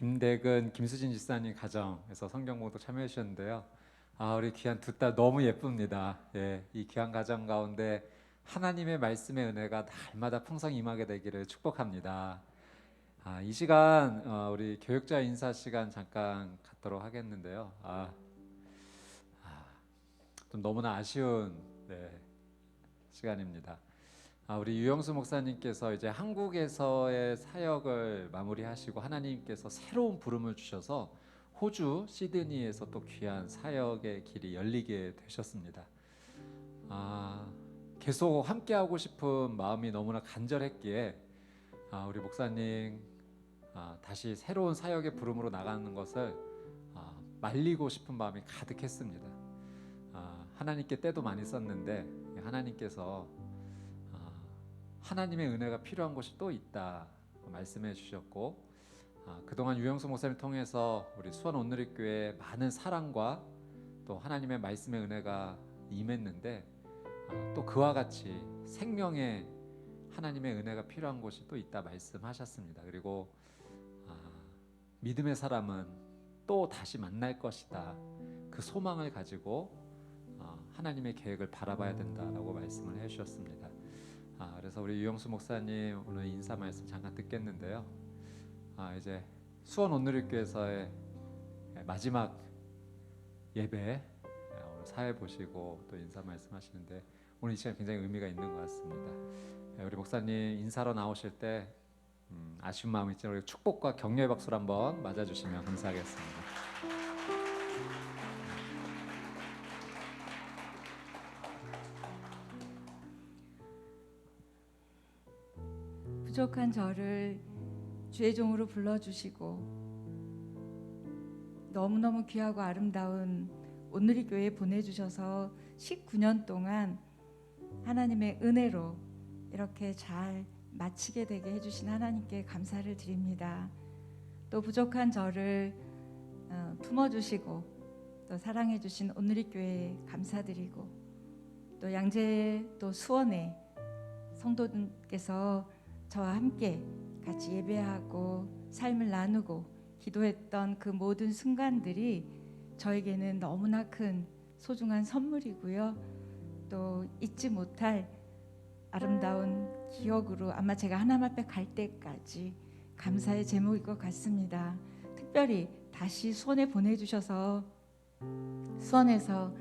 김대근, 김수진 집사님 가정에서 성경봉독 참여해 주셨는데요. 우리 귀한 두 딸 너무 예쁩니다. 예, 이 귀한 가정 가운데 하나님의 말씀의 은혜가 날마다 풍성히 임하게 되기를 축복합니다. 이 시간 우리 교육자 인사 시간 잠깐 갖도록 하겠는데요. 좀 너무나 아쉬운 시간입니다. 우리 유영수 목사님께서 이제 한국에서의 사역을 마무리하시고 하나님께서 새로운 부름을 주셔서 호주 시드니에서 또 귀한 사역의 길이 열리게 되셨습니다. 계속 함께하고 싶은 마음이 너무나 간절했기에 우리 목사님 다시 새로운 사역의 부름으로 나가는 것을 말리고 싶은 마음이 가득했습니다. 하나님께 때도 많이 썼는데 하나님께서 하나님의 은혜가 필요한 곳이 또 있다 말씀해 주셨고, 그동안 유영수 목사님 통해서 우리 수원 온누리교회에 많은 사랑과 또 하나님의 말씀의 은혜가 임했는데 또 그와 같이 생명의 하나님의 은혜가 필요한 곳이 또 있다 말씀하셨습니다. 그리고 믿음의 사람은 또 다시 만날 것이다, 그 소망을 가지고 하나님의 계획을 바라봐야 된다라고 말씀을 해주셨습니다. 그래서 우리 유영수 목사님 오늘 인사 말씀 잠깐 듣겠는데요. 이제 수원 온누리교회에서의 마지막 예배 오늘 사회 보시고 또 인사 말씀하시는데 오늘 이 시간 굉장히 의미가 있는 것 같습니다. 우리 목사님 인사로 나오실 때 아쉬운 마음이 있지만 우리 축복과 격려의 박수를 한번 맞아주시면 감사하겠습니다. 부족한 저를 주의 종으로 불러주시고 너무너무 귀하고 아름다운 온누리교회에 보내주셔서 19년 동안 하나님의 은혜로 이렇게 잘 마치게 되게 해주신 하나님께 감사를 드립니다. 또 부족한 저를 품어주시고 또 사랑해주신 온누리교회에 감사드리고 또 양재 또 수원에 성도님께서 저와 함께 같이 예배하고 삶을 나누고 기도했던 그 모든 순간들이 저에게는 너무나 큰 소중한 선물이고요. 또 잊지 못할 아름다운 기억으로 아마 제가 하나님 앞에 갈 때까지 감사의 제목일 것 같습니다. 특별히 다시 수원에 보내주셔서 수원에서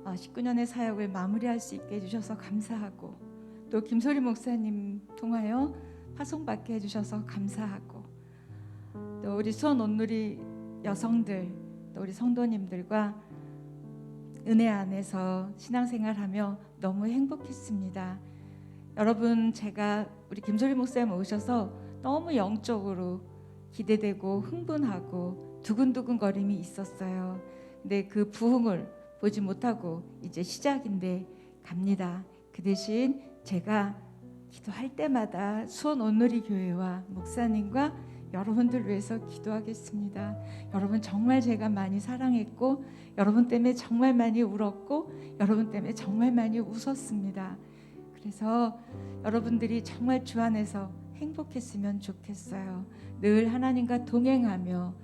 19년의 사역을 마무리할 수 있게 해주셔서 감사하고, 또 김소리 목사님 통하여 파송받게 해주셔서 감사하고, 또 우리 수원 온누리 여성들 또 우리 성도님들과 은혜 안에서 신앙생활하며 너무 행복했습니다. 여러분, 제가 우리 김소리 목사님 오셔서 너무 영적으로 기대되고 흥분하고 두근두근거림이 있었어요. 근데 그 부흥을 보지 못하고 이제 시작인데 갑니다. 그 대신 제가 기도할 때마다 수원 온누리 교회와 목사님과 여러분들 위해서 기도하겠습니다. 여러분 정말 제가 많이 사랑했고 여러분 때문에 정말 많이 울었고 여러분 때문에 정말 많이 웃었습니다. 그래서 여러분들이 정말 주 안에서 행복했으면 좋겠어요. 늘 하나님과 동행하며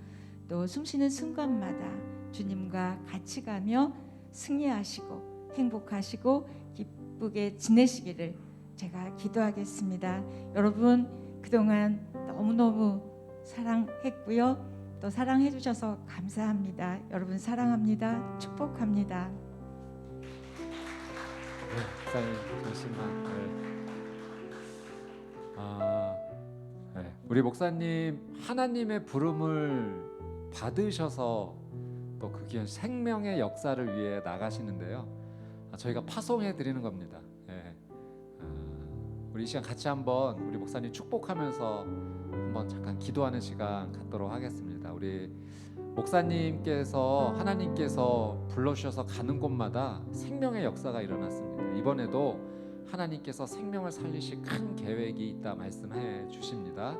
또 숨쉬는 순간마다 주님과 같이 가며 승리하시고 행복하시고 기쁘게 지내시기를 제가 기도하겠습니다. 여러분 그동안 너무너무 사랑했고요. 또 사랑해 주셔서 감사합니다. 여러분 사랑합니다. 축복합니다. 목사님 잠시만. 우리 목사님 하나님의 부름을 받으셔서 또 그 귀한 생명의 역사를 위해 나가시는데요. 저희가 파송해 드리는 겁니다. 우리 이 시간 같이 한번 우리 목사님 축복하면서 한번 잠깐 기도하는 시간 갖도록 하겠습니다. 우리 목사님께서 하나님께서 불러주셔서 가는 곳마다 생명의 역사가 일어났습니다. 이번에도 하나님께서 생명을 살리실 큰 계획이 있다 말씀해 주십니다.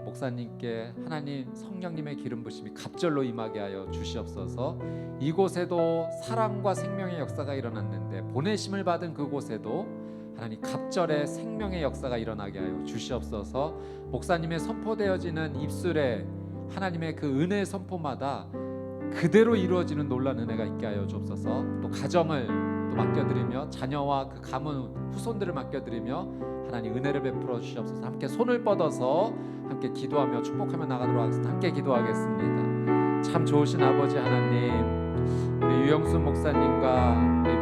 목사님께 하나님 성령님의 기름 부심이 갑절로 임하게 하여 주시옵소서. 이곳에도 사랑과 생명의 역사가 일어났는데 보내심을 받은 그곳에도 하나님 갑절의 생명의 역사가 일어나게 하여 주시옵소서. 목사님의 선포되어지는 입술에 하나님의 그 은혜의 선포마다 그대로 이루어지는 놀라운 은혜가 있게 하여 주옵소서. 또 가정을 또 맡겨드리며 자녀와 그 가문 후손들을 맡겨드리며 하나님 은혜를 베풀어 주시옵소서. 함께 손을 뻗어서 함께 기도하며 축복하며 나가도록 하겠습니다. 함께 기도하겠습니다. 참 좋으신 아버지 하나님, 우리 유영순 목사님과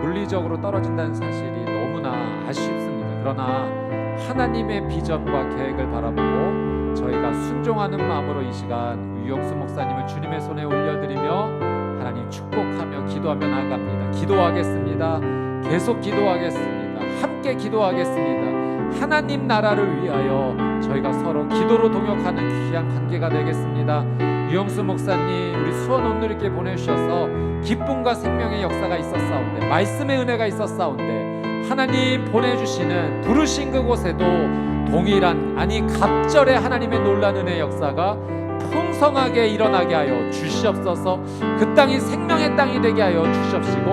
물리적으로 떨어진다는 사실이 너무나 아쉽습니다. 그러나 하나님의 비전과 계획을 바라보고 저희가 순종하는 마음으로 이 시간 유영순 목사님을 주님의 손에 올려드리며 하나님 축복하며 기도하며 나아갑니다. 기도하겠습니다. 계속 기도하겠습니다. 함께 기도하겠습니다. 하나님 나라를 위하여 저희가 서로 기도로 동역하는 귀한 관계가 되겠습니다. 유영순 목사님 우리 수원 온누리교회 보내주셔서 기쁨과 생명의 역사가 있었사온데, 말씀의 은혜가 있었사온데, 하나님 보내주시는 부르신 그곳에도 동일한, 아니 갑절의 하나님의 놀라운 은혜의 역사가 풍성하게 일어나게 하여 주시옵소서. 그 땅이 생명의 땅이 되게 하여 주시옵시고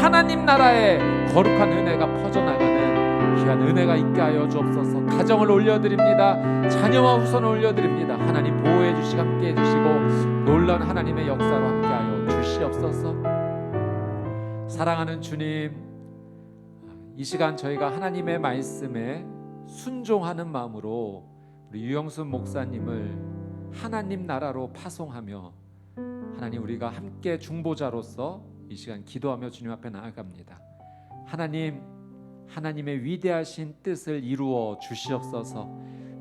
하나님 나라의 거룩한 은혜가 퍼져나가는 귀한 은혜가 있게 하여 주옵소서. 가정을 올려드립니다. 자녀와 후손을 올려드립니다. 하나님 보호해 주시고 함께 해주시고 놀라운 하나님의 역사로 함께 하여 주시옵소서. 사랑하는 주님, 이 시간 저희가 하나님의 말씀에 순종하는 마음으로 우리 유영순 목사님을 하나님 나라로 파송하며 하나님 우리가 함께 중보자로서 이 시간 기도하며 주님 앞에 나아갑니다. 하나님, 하나님의 위대하신 뜻을 이루어 주시옵소서.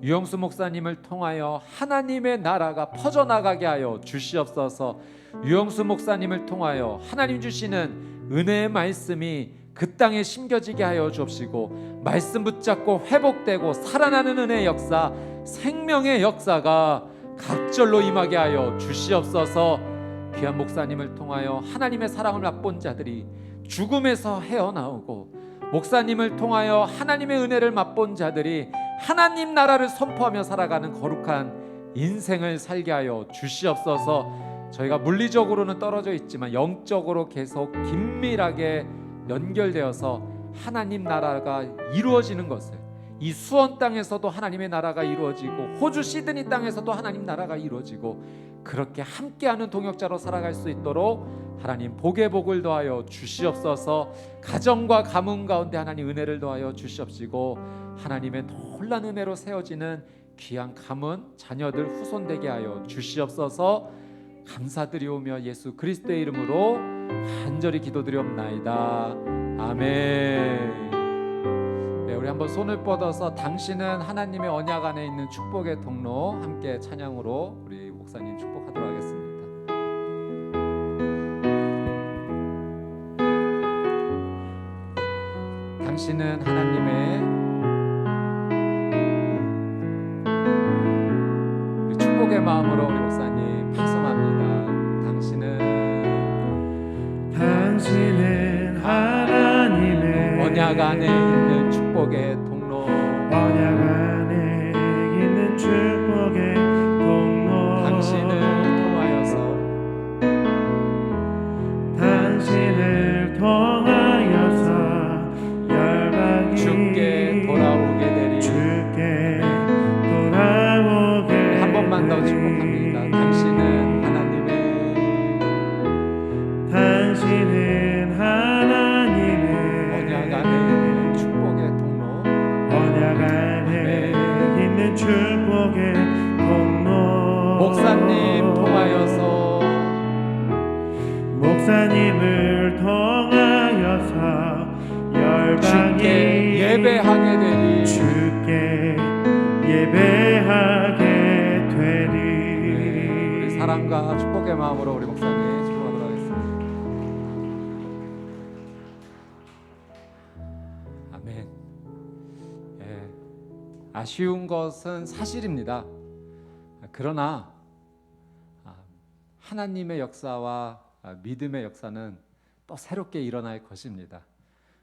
유영순 목사님을 통하여 하나님의 나라가 퍼져나가게 하여 주시옵소서. 유영순 목사님을 통하여 하나님 주시는 은혜의 말씀이 그 땅에 심겨지게 하여 주옵시고 말씀 붙잡고 회복되고 살아나는 은혜의 역사, 생명의 역사가 각절로 임하게 하여 주시옵소서. 귀한 목사님을 통하여 하나님의 사랑을 맛본 자들이 죽음에서 헤어나오고 목사님을 통하여 하나님의 은혜를 맛본 자들이 하나님 나라를 선포하며 살아가는 거룩한 인생을 살게 하여 주시옵소서. 저희가 물리적으로는 떨어져 있지만 영적으로 계속 긴밀하게 연결되어서 하나님 나라가 이루어지는 것을, 이 수원 땅에서도 하나님의 나라가 이루어지고 호주 시드니 땅에서도 하나님 나라가 이루어지고 그렇게 함께하는 동역자로 살아갈 수 있도록 하나님 복의 복을 더하여 주시옵소서. 가정과 가문 가운데 하나님 은혜를 더하여 주시옵시고 하나님의 놀라운 은혜로 세워지는 귀한 가문 자녀들 후손 되게 하여 주시옵소서. 감사드리오며 예수 그리스도의 이름으로 간절히 기도드리옵나이다. 아멘. 네, 우리 한번 손을 뻗어서 당신은 하나님의 언약 안에 있는 축복의 통로 함께 찬양으로 우리 목사님 축복하도록 하겠습니다. 당신은 하나님의, 우리 축복의 마음으로 우리 목사님 파송합니다. 당신은 하나님의 언약 안에 있는 축복의 통로, 언약 안에 있는 축복의 통로. 당신을 통하여서 열방이 주께 돌아오게 되리. 주께 돌아오게 한 번만 더 축복합니다. 당신은 하나님의 언약 안에 있는 축복의 통로, 언약 안에 있는 축복의 통로. 목사님을 통하여서 열방이 주께 예배하게 되리. 주께 예배하게 되리. 네, 우리 사랑과 축복의 마음으로 우리 목사님 축복하도록 하겠습니다. 아멘. 예, 아쉬운 것은 사실입니다. 그러나 하나님의 역사와 믿음의 역사는 또 새롭게 일어날 것입니다.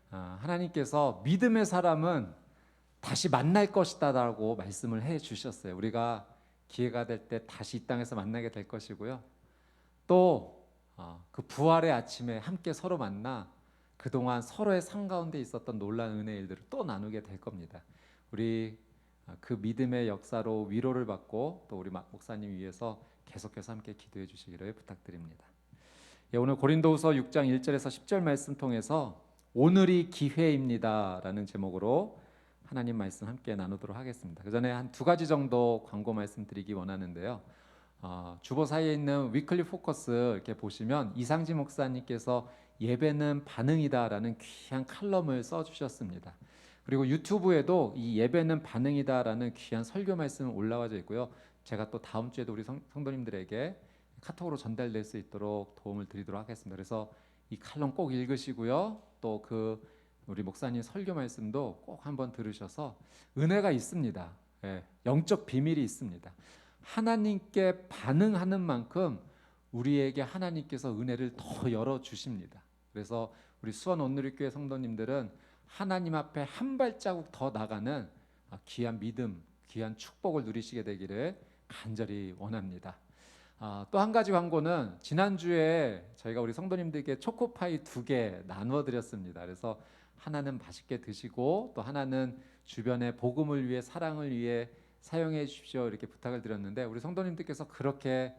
하나님께서 믿음의 사람은 다시 만날 것이다 라고 말씀을 해 주셨어요. 우리가 기회가 될 때 다시 이 땅에서 만나게 될 것이고요. 또 그 부활의 아침에 함께 서로 만나 그동안 서로의 삶 가운데 있었던 놀라운 은혜의 일들을 또 나누게 될 겁니다. 우리 그 믿음의 역사로 위로를 받고 또 우리 목사님 위해서 계속해서 함께 기도해 주시기를 부탁드립니다. 예, 오늘 고린도후서 6장 1절에서 10절 말씀 통해서 오늘이 기회입니다라는 제목으로 하나님 말씀 함께 나누도록 하겠습니다. 그 전에 한 두 가지 정도 광고 말씀드리기 원하는데요. 주보 사이에 있는 위클리 포커스 이렇게 보시면 이상지 목사님께서 예배는 반응이다라는 귀한 칼럼을 써주셨습니다. 그리고 유튜브에도 이 예배는 반응이다라는 귀한 설교 말씀 올라와져 있고요. 제가 또 다음 주에도 우리 성도님들에게 카톡으로 전달될 수 있도록 도움을 드리도록 하겠습니다. 그래서 이 칼럼 꼭 읽으시고요. 또 그 우리 목사님 설교 말씀도 꼭 한번 들으셔서 은혜가 있습니다. 예, 영적 비밀이 있습니다. 하나님께 반응하는 만큼 우리에게 하나님께서 은혜를 더 열어주십니다. 그래서 우리 수원 온누리교회 성도님들은 하나님 앞에 한 발자국 더 나가는 귀한 믿음, 귀한 축복을 누리시게 되기를 간절히 원합니다. 또 한 가지 광고는 지난주에 저희가 우리 성도님들께 초코파이 2개 나누어 드렸습니다. 그래서 하나는 맛있게 드시고 또 하나는 주변의 복음을 위해 사랑을 위해 사용해 주십시오 이렇게 부탁을 드렸는데 우리 성도님들께서 그렇게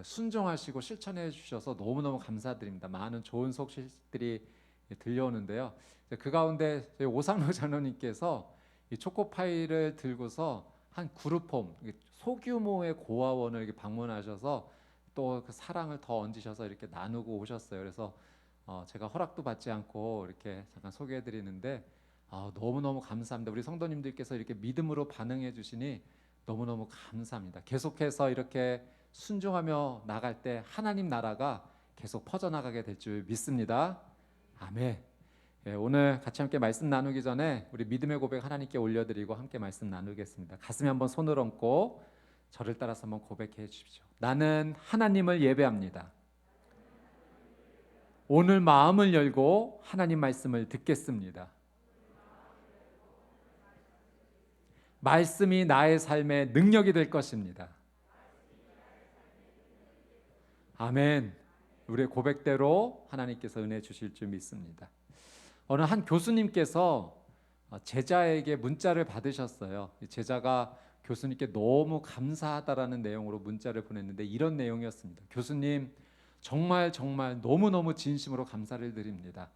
순종하시고 실천해 주셔서 너무너무 감사드립니다. 많은 좋은 소식들이 들려오는데요. 그 가운데 저희 오상로 장로님께서 이 초코파이를 들고서 한 그룹홈 소규모의 고아원을 이렇게 방문하셔서 또 그 사랑을 더 얹으셔서 이렇게 나누고 오셨어요. 그래서 제가 허락도 받지 않고 이렇게 잠깐 소개해 드리는데 너무너무 감사합니다. 우리 성도님들께서 이렇게 믿음으로 반응해 주시니 너무너무 감사합니다. 계속해서 이렇게 순종하며 나갈 때 하나님 나라가 계속 퍼져나가게 될 줄 믿습니다. 아멘. 예, 오늘 같이 함께 말씀 나누기 전에 우리 믿음의 고백 하나님께 올려드리고 함께 말씀 나누겠습니다. 가슴에 한번 손을 얹고 저를 따라서 한번 고백해 주십시오. 나는 하나님을 예배합니다. 오늘 마음을 열고 하나님 말씀을 듣겠습니다. 말씀이 나의 삶의 능력이 될 것입니다. 아멘. 우리의 고백대로 하나님께서 은혜 주실 줄 믿습니다. 어느 한 교수님께서 제자에게 문자를 받으셨어요. 제자가 교수님께 너무 감사하다라는 내용으로 문자를 보냈는데 이런 내용이었습니다. 교수님, 정말 너무너무 진심으로 감사를 드립니다.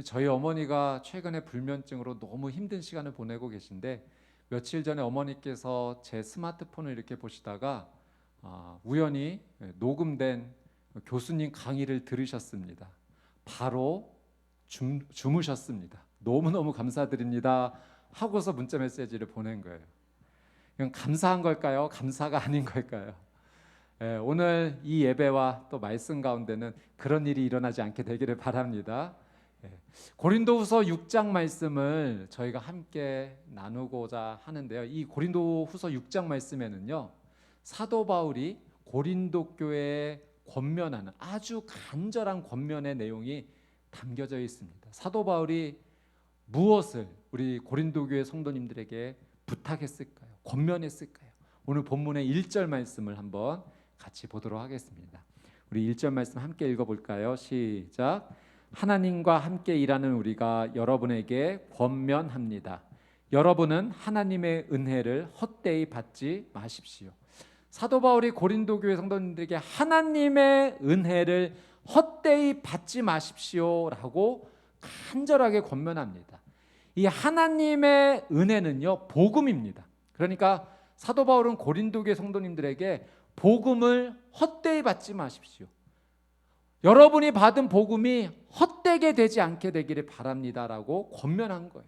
저희 어머니가 최근에 불면증으로 너무 힘든 시간을 보내고 계신데 며칠 전에 어머니께서 제 스마트폰을 이렇게 보시다가 우연히 녹음된 교수님 강의를 들으셨습니다. 바로 주무셨습니다. 너무너무 감사드립니다 하고서 문자 메시지를 보낸 거예요. 이건 감사한 걸까요? 감사가 아닌 걸까요? 오늘 이 예배와 또 말씀 가운데는 그런 일이 일어나지 않게 되기를 바랍니다. 고린도후서 6장 말씀을 저희가 함께 나누고자 하는데요. 이 고린도후서 6장 말씀에는요, 사도 바울이 고린도 교회에 권면하는 아주 간절한 권면의 내용이 담겨져 있습니다. 사도 바울이 무엇을 우리 고린도 교회 성도님들에게 부탁했을까요? 권면했을까요? 오늘 본문의 1절 말씀을 한번 같이 보도록 하겠습니다. 우리 1절 말씀 함께 읽어볼까요? 시작. 하나님과 함께 일하는 우리가 여러분에게 권면합니다. 여러분은 하나님의 은혜를 헛되이 받지 마십시오. 사도 바울이 고린도 교회 성도님들에게 하나님의 은혜를 헛되이 받지 마십시오라고 간절하게 권면합니다. 이 하나님의 은혜는요, 복음입니다. 그러니까 사도 바울은 고린도 교회 성도님들에게 복음을 헛되이 받지 마십시오. 여러분이 받은 복음이 헛되게 되지 않게 되기를 바랍니다라고 권면한 거예요.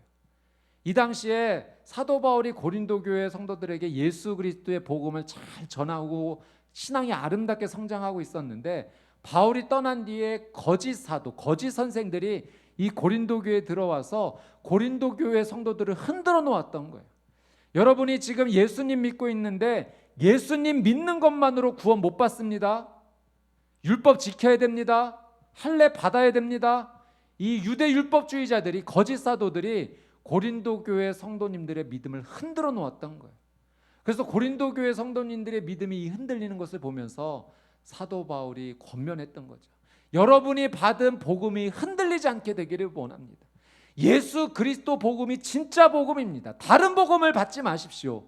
이 당시에 사도 바울이 고린도 교회 성도들에게 예수 그리스도의 복음을 잘 전하고 신앙이 아름답게 성장하고 있었는데 바울이 떠난 뒤에 거짓 사도, 거짓 선생들이 이 고린도 교회에 들어와서 고린도 교회 성도들을 흔들어 놓았던 거예요. 여러분이 지금 예수님 믿고 있는데 예수님 믿는 것만으로 구원 못 받습니다. 율법 지켜야 됩니다. 할례 받아야 됩니다. 이 유대 율법주의자들이, 거짓 사도들이 고린도 교회 성도님들의 믿음을 흔들어 놓았던 거예요. 그래서 고린도 교회 성도님들의 믿음이 흔들리는 것을 보면서 사도 바울이 권면했던 거죠. 여러분이 받은 복음이 흔들리지 않게 되기를 원합니다. 예수 그리스도 복음이 진짜 복음입니다. 다른 복음을 받지 마십시오.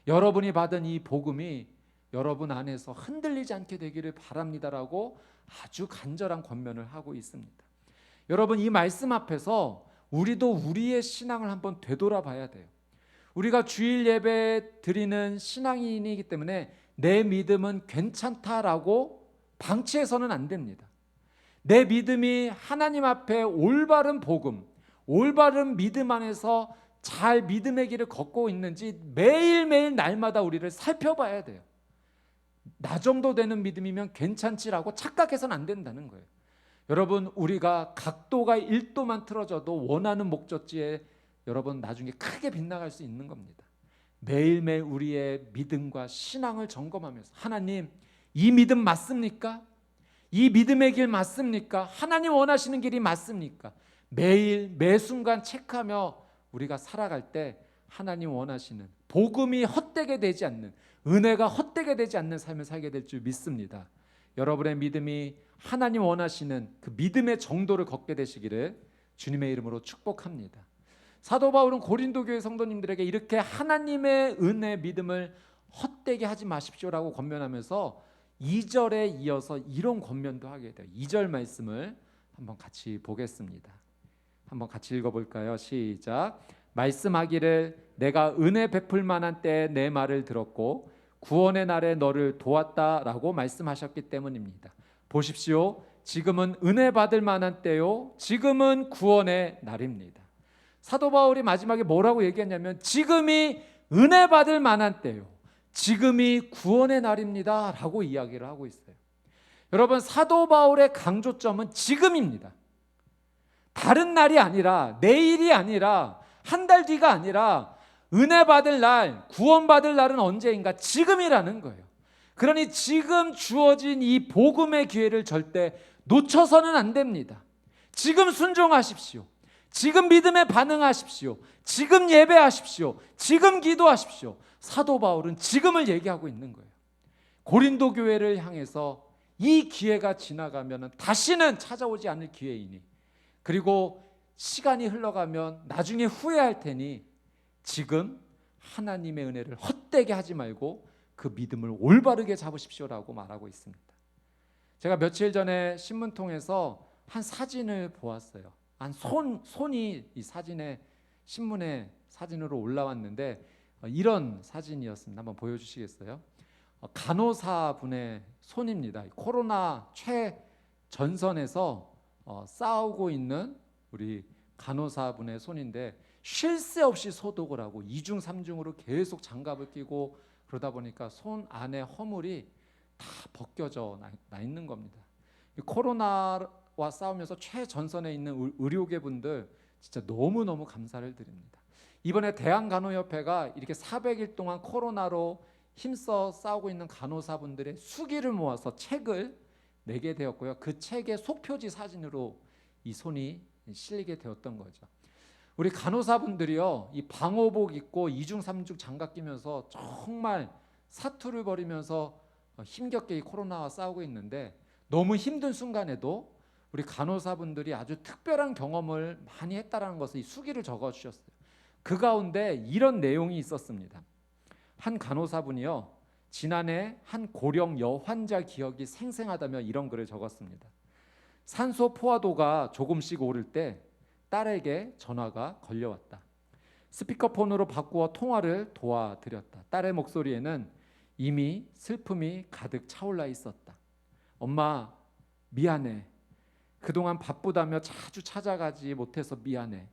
여러분이 받은 이 복음이 여러분 안에서 흔들리지 않게 되기를 바랍니다라고 아주 간절한 권면을 하고 있습니다. 여러분, 이 말씀 앞에서 우리도 우리의 신앙을 한번 되돌아봐야 돼요. 우리가 주일 예배 드리는 신앙인이기 때문에 내 믿음은 괜찮다라고 방치해서는 안 됩니다. 내 믿음이 하나님 앞에 올바른 복음, 올바른 믿음 안에서 잘 믿음의 길을 걷고 있는지 매일매일 날마다 우리를 살펴봐야 돼요. 나 정도 되는 믿음이면 괜찮지라고 착각해서는 안 된다는 거예요. 여러분, 우리가 각도가 1도만 틀어져도 원하는 목적지에 여러분 나중에 크게 빗나갈 수 있는 겁니다. 매일매일 우리의 믿음과 신앙을 점검하면서 하나님, 이 믿음 맞습니까? 이 믿음의 길 맞습니까? 하나님 원하시는 길이 맞습니까? 매일 매순간 체크하며 우리가 살아갈 때 하나님 원하시는 복음이 헛되게 되지 않는, 은혜가 헛되게 되지 않는 삶을 살게 될 줄 믿습니다. 여러분의 믿음이 하나님 원하시는 그 믿음의 정도를 걷게 되시기를 주님의 이름으로 축복합니다. 사도 바울은 고린도 교회 성도님들에게 이렇게 하나님의 은혜 믿음을 헛되게 하지 마십시오라고 권면하면서 2절에 이어서 이런 권면도 하게 돼요. 2절 말씀을 한번 같이 보겠습니다. 한번 같이 읽어볼까요? 시작. 말씀하기를 내가 은혜 베풀 만한 때에 내 말을 들었고 구원의 날에 너를 도왔다라고 말씀하셨기 때문입니다. 보십시오. 지금은 은혜 받을 만한 때요, 지금은 구원의 날입니다. 사도 바울이 마지막에 뭐라고 얘기했냐면 지금이 은혜 받을 만한 때요, 지금이 구원의 날입니다 라고 이야기를 하고 있어요. 여러분, 사도 바울의 강조점은 지금입니다. 다른 날이 아니라, 내일이 아니라, 한 달 뒤가 아니라 은혜 받을 날, 구원 받을 날은 언제인가? 지금이라는 거예요. 그러니 지금 주어진 이 복음의 기회를 절대 놓쳐서는 안 됩니다. 지금 순종하십시오. 지금 믿음에 반응하십시오. 지금 예배하십시오. 지금 기도하십시오. 사도 바울은 지금을 얘기하고 있는 거예요. 고린도 교회를 향해서 이 기회가 지나가면 다시는 찾아오지 않을 기회이니, 그리고 시간이 흘러가면 나중에 후회할 테니 지금 하나님의 은혜를 헛되게 하지 말고 그 믿음을 올바르게 잡으십시오라고 말하고 있습니다. 제가 며칠 전에 신문 통해서 한 사진을 보았어요. 한 손이 이 사진에, 신문에 사진으로 올라왔는데 이런 사진이었습니다. 한번 보여주시겠어요? 간호사분의 손입니다. 코로나 최전선에서 싸우고 있는 우리 간호사분의 손인데 쉴 새 없이 소독을 하고 2중 3중으로 계속 장갑을 끼고 그러다 보니까 손 안에 허물이 다 벗겨져 나 있는 겁니다. 코로나와 싸우면서 최전선에 있는 의료계 분들 진짜 너무너무 감사를 드립니다. 이번에 대한간호협회가 이렇게 400일 동안 코로나로 힘써 싸우고 있는 간호사분들의 수기를 모아서 책을 내게 되었고요. 그 책의 속표지 사진으로 이 손이 실리게 되었던 거죠. 우리 간호사분들이요, 이 방호복 입고 2중 3중 장갑 끼면서 정말 사투를 벌이면서 힘겹게 이 코로나와 싸우고 있는데, 너무 힘든 순간에도 우리 간호사분들이 아주 특별한 경험을 많이 했다라는 것을 이 수기를 적어주셨어요. 그 가운데 이런 내용이 있었습니다. 한 간호사분이요, 지난해 한 고령 여환자 기억이 생생하다며 이런 글을 적었습니다. 산소 포화도가 조금씩 오를 때 딸에게 전화가 걸려왔다. 스피커폰으로 바꾸어 통화를 도와드렸다. 딸의 목소리에는 이미 슬픔이 가득 차올라 있었다. 엄마, 미안해. 그동안 바쁘다며 자주 찾아가지 못해서 미안해.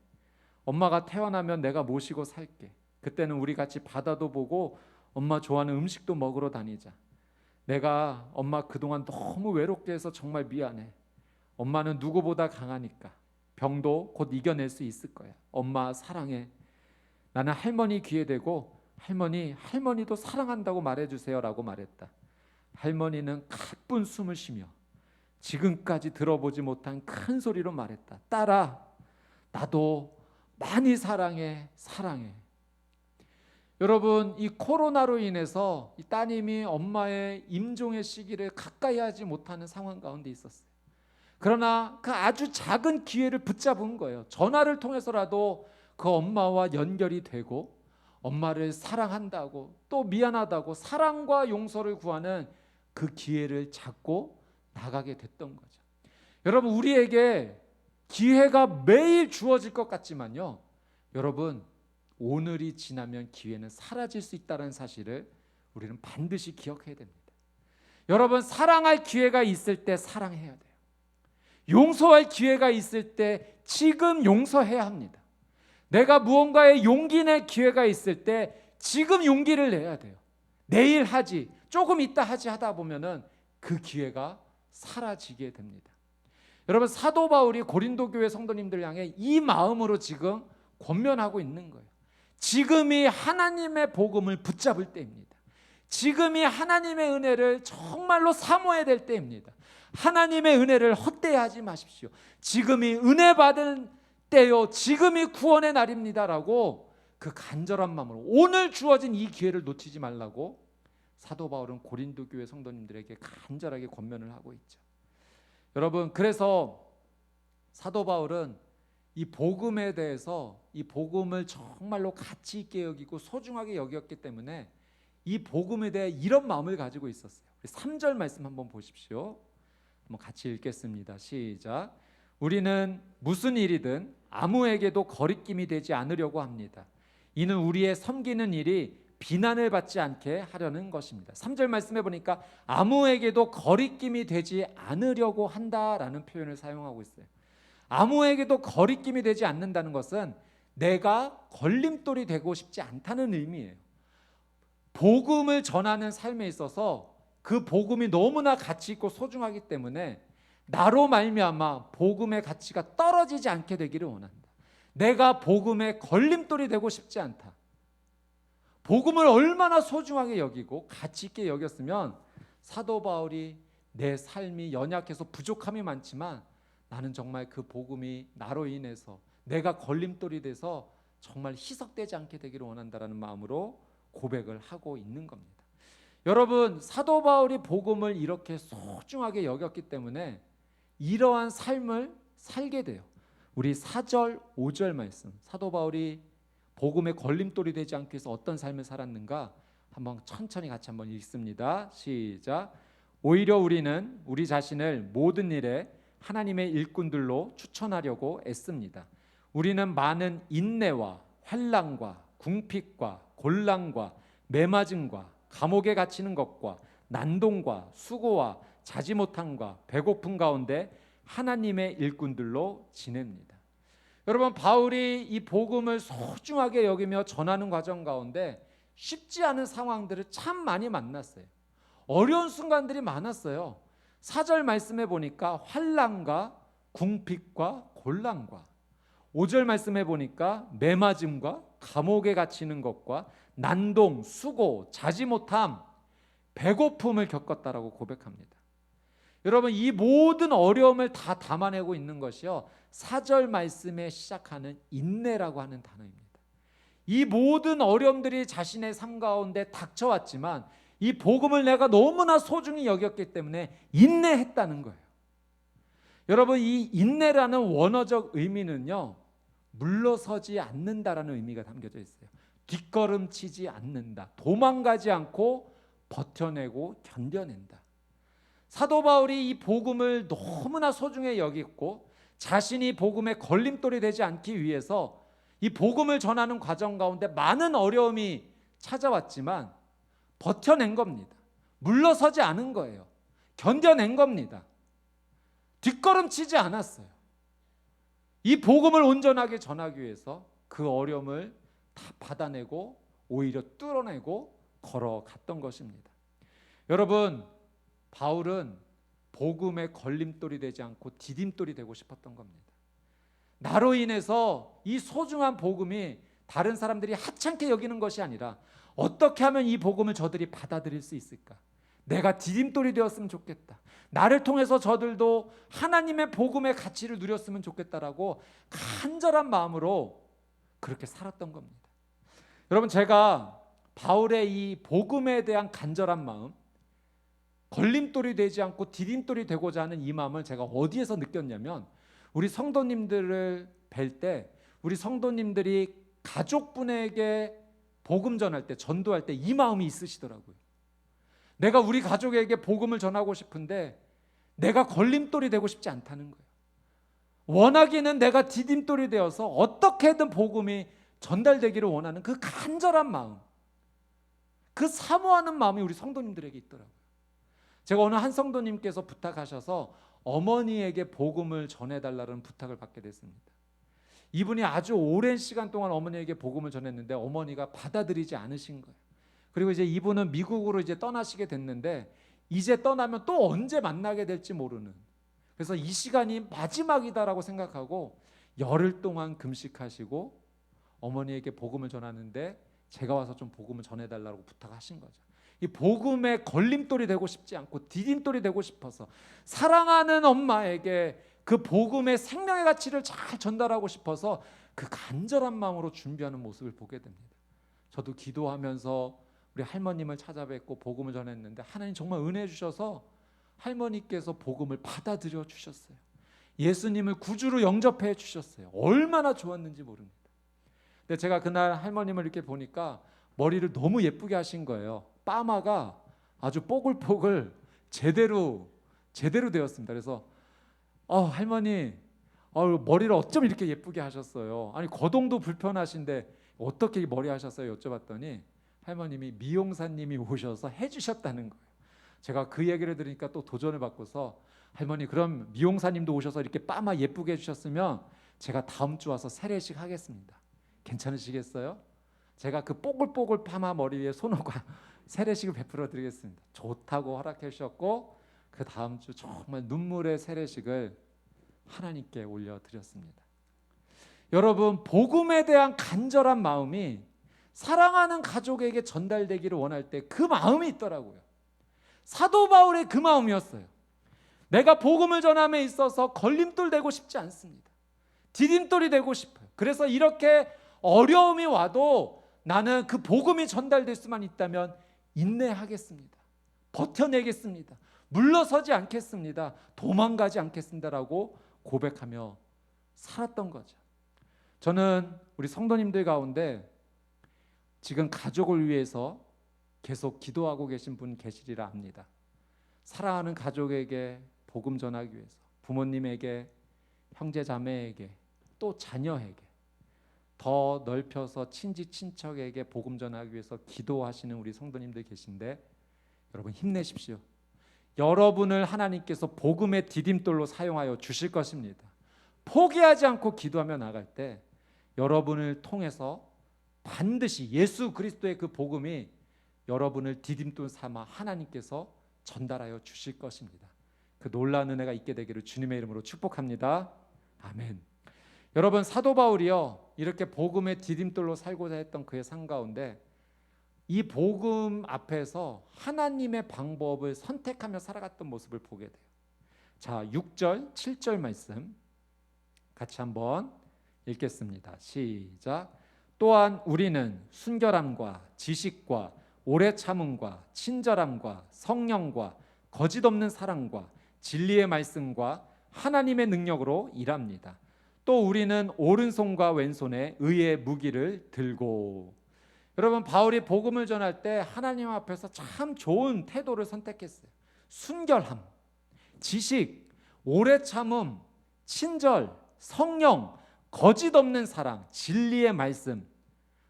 엄마가 태어나면 내가 모시고 살게. 그때는 우리 같이 바다도 보고 엄마 좋아하는 음식도 먹으러 다니자. 내가 엄마 그동안 너무 외롭게 해서 정말 미안해. 엄마는 누구보다 강하니까 병도 곧 이겨낼 수 있을 거야. 엄마 사랑해. 나는 할머니 귀에 대고 할머니도 사랑한다고 말해주세요 라고 말했다. 할머니는 가쁜 숨을 쉬며 지금까지 들어보지 못한 큰 소리로 말했다. 딸아, 나도 많이 사랑해. 여러분, 이 코로나로 인해서 이 따님이 엄마의 임종의 시기를 가까이 하지 못하는 상황 가운데 있었어요. 그러나 그 아주 작은 기회를 붙잡은 거예요. 전화를 통해서라도 그 엄마와 연결이 되고 엄마를 사랑한다고 또 미안하다고 사랑과 용서를 구하는 그 기회를 잡고 나가게 됐던 거죠. 여러분, 우리에게 기회가 매일 주어질 것 같지만요, 여러분, 오늘이 지나면 기회는 사라질 수 있다는 사실을 우리는 반드시 기억해야 됩니다. 여러분, 사랑할 기회가 있을 때 사랑해야 돼요. 용서할 기회가 있을 때 지금 용서해야 합니다. 내가 무언가에 용기 낼 기회가 있을 때 지금 용기를 내야 돼요. 내일 하지, 조금 이따 하지 하다 보면은 그 기회가 사라지게 됩니다. 여러분, 사도 바울이 고린도 교회 성도님들 향해 이 마음으로 지금 권면하고 있는 거예요. 지금이 하나님의 복음을 붙잡을 때입니다. 지금이 하나님의 은혜를 정말로 사모해야 될 때입니다. 하나님의 은혜를 헛되이하지 마십시오. 지금이 은혜 받은 때요, 지금이 구원의 날입니다라고 그 간절한 마음으로 오늘 주어진 이 기회를 놓치지 말라고 사도 바울은 고린도 교회 성도님들에게 간절하게 권면을 하고 있죠. 여러분, 그래서 사도 바울은 이 복음에 대해서, 이 복음을 정말로 가치 있게 여기고 소중하게 여겼기 때문에 이 복음에 대해 이런 마음을 가지고 있었어요. 3절 말씀 한번 보십시오. 한번 같이 읽겠습니다. 시작. 우리는 무슨 일이든 아무에게도 거리낌이 되지 않으려고 합니다. 이는 우리의 섬기는 일이 비난을 받지 않게 하려는 것입니다. 3절 말씀해 보니까 아무에게도 거리낌이 되지 않으려고 한다라는 표현을 사용하고 있어요. 아무에게도 거리낌이 되지 않는다는 것은 내가 걸림돌이 되고 싶지 않다는 의미예요. 복음을 전하는 삶에 있어서 그 복음이 너무나 가치 있고 소중하기 때문에 나로 말미암아 복음의 가치가 떨어지지 않게 되기를 원한다. 내가 복음의 걸림돌이 되고 싶지 않다. 복음을 얼마나 소중하게 여기고 가치 있게 여겼으면 사도 바울이 내 삶이 연약해서 부족함이 많지만 나는 정말 그 복음이 나로 인해서 내가 걸림돌이 돼서 정말 희석되지 않게 되기를 원한다라는 마음으로 고백을 하고 있는 겁니다. 여러분, 사도 바울이 복음을 이렇게 소중하게 여겼기 때문에 이러한 삶을 살게 돼요. 우리 4절, 5절 말씀, 사도 바울이 복음의 걸림돌이 되지 않기 위해서 어떤 삶을 살았는가 한번 천천히 같이 한번 읽습니다. 시작. 오히려 우리는 우리 자신을 모든 일에 하나님의 일꾼들로 추천하려고 애씁니다. 우리는 많은 인내와 환난과 궁핍과 곤란과 매맞음과 감옥에 갇히는 것과 난동과 수고와 자지 못함과 배고픔 가운데 하나님의 일꾼들로 지냅니다. 여러분, 바울이 이 복음을 소중하게 여기며 전하는 과정 가운데 쉽지 않은 상황들을 참 많이 만났어요. 어려운 순간들이 많았어요. 4절 말씀해 보니까 환난과 궁핍과 곤란과, 5절 말씀해 보니까 매맞음과 감옥에 갇히는 것과 난동, 수고, 자지 못함, 배고픔을 겪었다라고 고백합니다. 여러분, 이 모든 어려움을 다 담아내고 있는 것이요, 4절 말씀에 시작하는 인내라고 하는 단어입니다. 이 모든 어려움들이 자신의 삶 가운데 닥쳐왔지만 이 복음을 내가 너무나 소중히 여겼기 때문에 인내했다는 거예요. 여러분, 이 인내라는 원어적 의미는요, 물러서지 않는다라는 의미가 담겨져 있어요. 뒷걸음치지 않는다, 도망가지 않고 버텨내고 견뎌낸다. 사도 바울이 이 복음을 너무나 소중히 여겼고 자신이 복음의 걸림돌이 되지 않기 위해서 이 복음을 전하는 과정 가운데 많은 어려움이 찾아왔지만 버텨낸 겁니다. 물러서지 않은 거예요. 견뎌낸 겁니다. 뒷걸음치지 않았어요. 이 복음을 온전하게 전하기 위해서 그 어려움을 다 받아내고 오히려 뚫어내고 걸어갔던 것입니다. 여러분, 바울은 복음의 걸림돌이 되지 않고 디딤돌이 되고 싶었던 겁니다. 나로 인해서 이 소중한 복음이 다른 사람들이 하찮게 여기는 것이 아니라 어떻게 하면 이 복음을 저들이 받아들일 수 있을까? 내가 디딤돌이 되었으면 좋겠다. 나를 통해서 저들도 하나님의 복음의 가치를 누렸으면 좋겠다라고 간절한 마음으로 그렇게 살았던 겁니다. 여러분, 제가 바울의 이 복음에 대한 간절한 마음, 걸림돌이 되지 않고 디딤돌이 되고자 하는 이 마음을 제가 어디에서 느꼈냐면, 우리 성도님들을 뵐 때 우리 성도님들이 가족분에게 복음 전할 때, 전도할 때 이 마음이 있으시더라고요. 내가 우리 가족에게 복음을 전하고 싶은데 내가 걸림돌이 되고 싶지 않다는 거예요. 원하기는 내가 디딤돌이 되어서 어떻게든 복음이 전달되기를 원하는 그 간절한 마음, 그 사모하는 마음이 우리 성도님들에게 있더라고요. 제가 오늘 한 성도님께서 부탁하셔서 어머니에게 복음을 전해달라는 부탁을 받게 됐습니다. 이분이 아주 오랜 시간 동안 어머니에게 복음을 전했는데 어머니가 받아들이지 않으신 거예요. 그리고 이제 이분은 미국으로 이제 떠나시게 됐는데 이제 떠나면 또 언제 만나게 될지 모르는, 그래서 이 시간이 마지막이다라고 생각하고 열흘 동안 금식하시고 어머니에게 복음을 전하는데 제가 와서 좀 복음을 전해달라고 부탁하신 거죠. 이 복음의 걸림돌이 되고 싶지 않고 디딤돌이 되고 싶어서 사랑하는 엄마에게 그 복음의 생명의 가치를 잘 전달하고 싶어서 그 간절한 마음으로 준비하는 모습을 보게 됩니다. 저도 기도하면서 우리 할머님을 찾아뵙고 복음을 전했는데 하나님 정말 은혜 주셔서 할머니께서 복음을 받아들여 주셨어요. 예수님을 구주로 영접해 주셨어요. 얼마나 좋았는지 모릅니다. 근데 제가 그날 할머님을 이렇게 보니까 머리를 너무 예쁘게 하신 거예요. 파마가 아주 뽀글뽀글 제대로 되었습니다. 그래서 할머니 머리를 어쩜 이렇게 예쁘게 하셨어요? 아니 거동도 불편하신데 어떻게 머리 하셨어요? 여쭤봤더니 할머님이 미용사님이 오셔서 해주셨다는 거예요. 제가 그 얘기를 들으니까 또 도전을 받고서 할머니 그럼 미용사님도 오셔서 이렇게 파마 예쁘게 해주셨으면 제가 다음 주 와서 세례식 하겠습니다. 괜찮으시겠어요? 제가 그 뽀글뽀글 파마 머리 위에 손오고 세례식을 베풀어 드리겠습니다. 좋다고 허락해 주셨고 그 다음 주 정말 눈물의 세례식을 하나님께 올려드렸습니다. 여러분, 복음에 대한 간절한 마음이 사랑하는 가족에게 전달되기를 원할 때 그 마음이 있더라고요. 사도 바울의 그 마음이었어요. 내가 복음을 전함에 있어서 걸림돌 되고 싶지 않습니다. 디딤돌이 되고 싶어요. 그래서 이렇게 어려움이 와도 나는 그 복음이 전달될 수만 있다면 인내하겠습니다. 버텨내겠습니다. 물러서지 않겠습니다. 도망가지 않겠습니다라고 고백하며 살았던 거죠. 저는 우리 성도님들 가운데 지금 가족을 위해서 계속 기도하고 계신 분 계시리라 합니다. 사랑하는 가족에게 복음 전하기 위해서, 부모님에게, 형제 자매에게, 또 자녀에게, 더 넓혀서 친지 친척에게 복음 전하기 위해서 기도하시는 우리 성도님들 계신데 여러분 힘내십시오. 여러분을 하나님께서 복음의 디딤돌로 사용하여 주실 것입니다. 포기하지 않고 기도하며 나갈 때 여러분을 통해서 반드시 예수 그리스도의 그 복음이 여러분을 디딤돌 삼아 하나님께서 전달하여 주실 것입니다. 그 놀라운 은혜가 있게 되기를 주님의 이름으로 축복합니다. 아멘. 여러분, 사도 바울이요 이렇게 복음의 디딤돌로 살고자 했던 그의 삶 가운데 이 복음 앞에서 하나님의 방법을 선택하며 살아갔던 모습을 보게 돼요. 자, 6절, 7절 말씀 같이 한번 읽겠습니다. 시작. 또한 우리는 순결함과 지식과 오래 참음과 친절함과 성령과 거짓 없는 사랑과 진리의 말씀과 하나님의 능력으로 일합니다. 또 우리는 오른손과 왼손에 의의 무기를 들고. 여러분, 바울이 복음을 전할 때 하나님 앞에서 참 좋은 태도를 선택했어요. 순결함, 지식, 오래 참음, 친절, 성령, 거짓 없는 사랑, 진리의 말씀,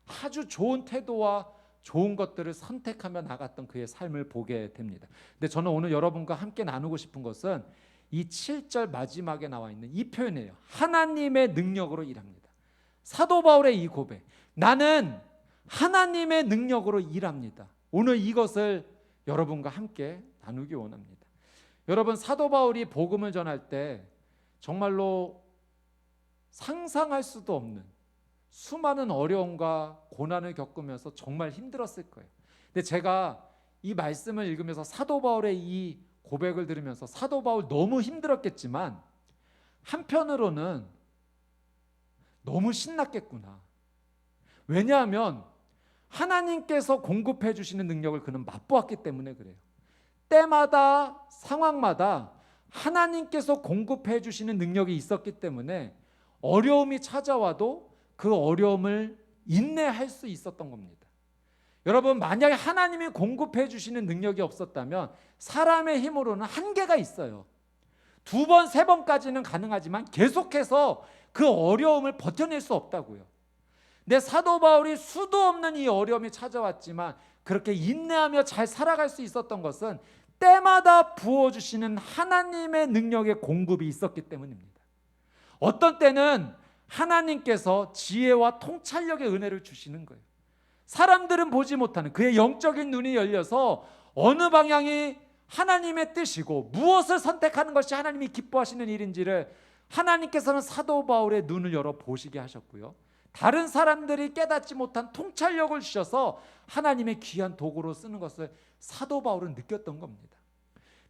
아주 좋은 태도와 좋은 것들을 선택하며 나갔던 그의 삶을 보게 됩니다. 근데 저는 오늘 여러분과 함께 나누고 싶은 것은 이 7절 마지막에 나와 있는 이 표현이에요. 하나님의 능력으로 일합니다. 사도 바울의 이 고백, 나는 하나님의 능력으로 일합니다. 오늘 이것을 여러분과 함께 나누기 원합니다. 여러분, 사도 바울이 복음을 전할 때 정말로 상상할 수도 없는 수많은 어려움과 고난을 겪으면서 정말 힘들었을 거예요. 근데 제가 이 말씀을 읽으면서 사도 바울의 이 고백을 들으면서 사도 바울 너무 힘들었겠지만 한편으로는 너무 신났겠구나. 왜냐하면 하나님께서 공급해 주시는 능력을 그는 맛보았기 때문에 그래요. 때마다 상황마다 하나님께서 공급해 주시는 능력이 있었기 때문에 어려움이 찾아와도 그 어려움을 인내할 수 있었던 겁니다. 여러분, 만약에 하나님이 공급해 주시는 능력이 없었다면 사람의 힘으로는 한계가 있어요. 2번, 3번까지는 가능하지만 계속해서 그 어려움을 버텨낼 수 없다고요. 내 사도 바울이 수도 없는 이 어려움이 찾아왔지만 그렇게 인내하며 잘 살아갈 수 있었던 것은 때마다 부어주시는 하나님의 능력의 공급이 있었기 때문입니다. 어떤 때는 하나님께서 지혜와 통찰력의 은혜를 주시는 거예요. 사람들은 보지 못하는 그의 영적인 눈이 열려서 어느 방향이 하나님의 뜻이고 무엇을 선택하는 것이 하나님이 기뻐하시는 일인지를 하나님께서는 사도 바울의 눈을 열어 보시게 하셨고요. 다른 사람들이 깨닫지 못한 통찰력을 주셔서 하나님의 귀한 도구로 쓰는 것을 사도 바울은 느꼈던 겁니다.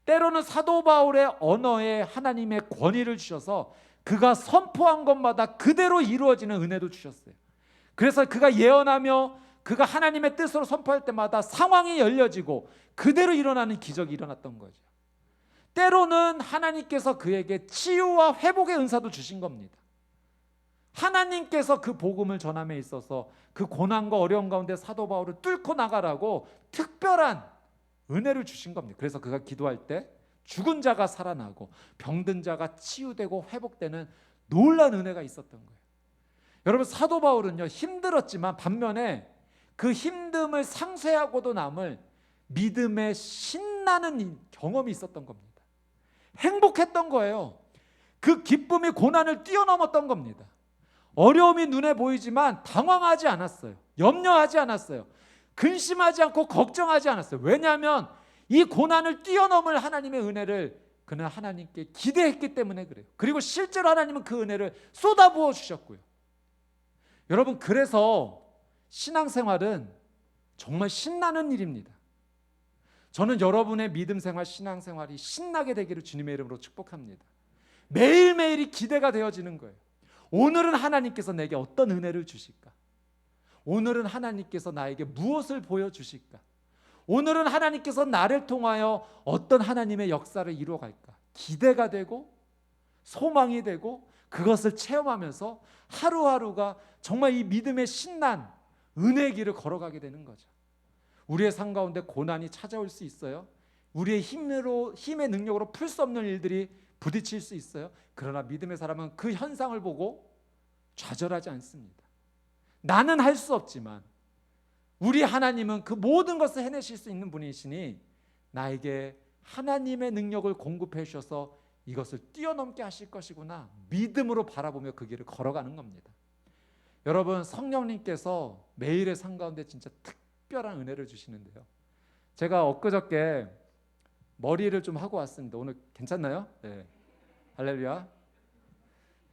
때로는 사도 바울의 언어에 하나님의 권위를 주셔서 그가 선포한 것마다 그대로 이루어지는 은혜도 주셨어요. 그래서 그가 예언하며 그가 하나님의 뜻으로 선포할 때마다 상황이 열려지고 그대로 일어나는 기적이 일어났던 거죠. 때로는 하나님께서 그에게 치유와 회복의 은사도 주신 겁니다. 하나님께서 그 복음을 전함에 있어서 그 고난과 어려움 가운데 사도 바울을 뚫고 나가라고 특별한 은혜를 주신 겁니다. 그래서 그가 기도할 때 죽은 자가 살아나고 병든 자가 치유되고 회복되는 놀라운 은혜가 있었던 거예요. 여러분, 사도 바울은요, 힘들었지만 반면에 그 힘듦을 상쇄하고도 남을 믿음의 신나는 경험이 있었던 겁니다. 행복했던 거예요. 그 기쁨이 고난을 뛰어넘었던 겁니다. 어려움이 눈에 보이지만 당황하지 않았어요. 염려하지 않았어요. 근심하지 않고 걱정하지 않았어요. 왜냐하면 이 고난을 뛰어넘을 하나님의 은혜를 그는 하나님께 기대했기 때문에 그래요. 그리고 실제로 하나님은 그 은혜를 쏟아부어 주셨고요. 여러분, 그래서 신앙생활은 정말 신나는 일입니다. 저는 여러분의 믿음 생활, 신앙 생활이 신나게 되기를 주님의 이름으로 축복합니다. 매일매일이 기대가 되어지는 거예요. 오늘은 하나님께서 내게 어떤 은혜를 주실까? 오늘은 하나님께서 나에게 무엇을 보여주실까? 오늘은 하나님께서 나를 통하여 어떤 하나님의 역사를 이루어갈까? 기대가 되고 소망이 되고 그것을 체험하면서 하루하루가 정말 이 믿음의 신난 은혜의 길을 걸어가게 되는 거죠. 우리의 삶 가운데 고난이 찾아올 수 있어요. 우리의 힘의 능력으로 풀 수 없는 일들이 부딪힐 수 있어요. 그러나 믿음의 사람은 그 현상을 보고 좌절하지 않습니다. 나는 할 수 없지만 우리 하나님은 그 모든 것을 해내실 수 있는 분이시니 나에게 하나님의 능력을 공급해 주셔서 이것을 뛰어넘게 하실 것이구나 믿음으로 바라보며 그 길을 걸어가는 겁니다. 여러분, 성령님께서 매일의 삶 가운데 진짜 특별한 은혜를 주시는데요. 제가 엊그저께 머리를 좀 하고 왔습니다. 오늘 괜찮나요? 네. 할렐루야.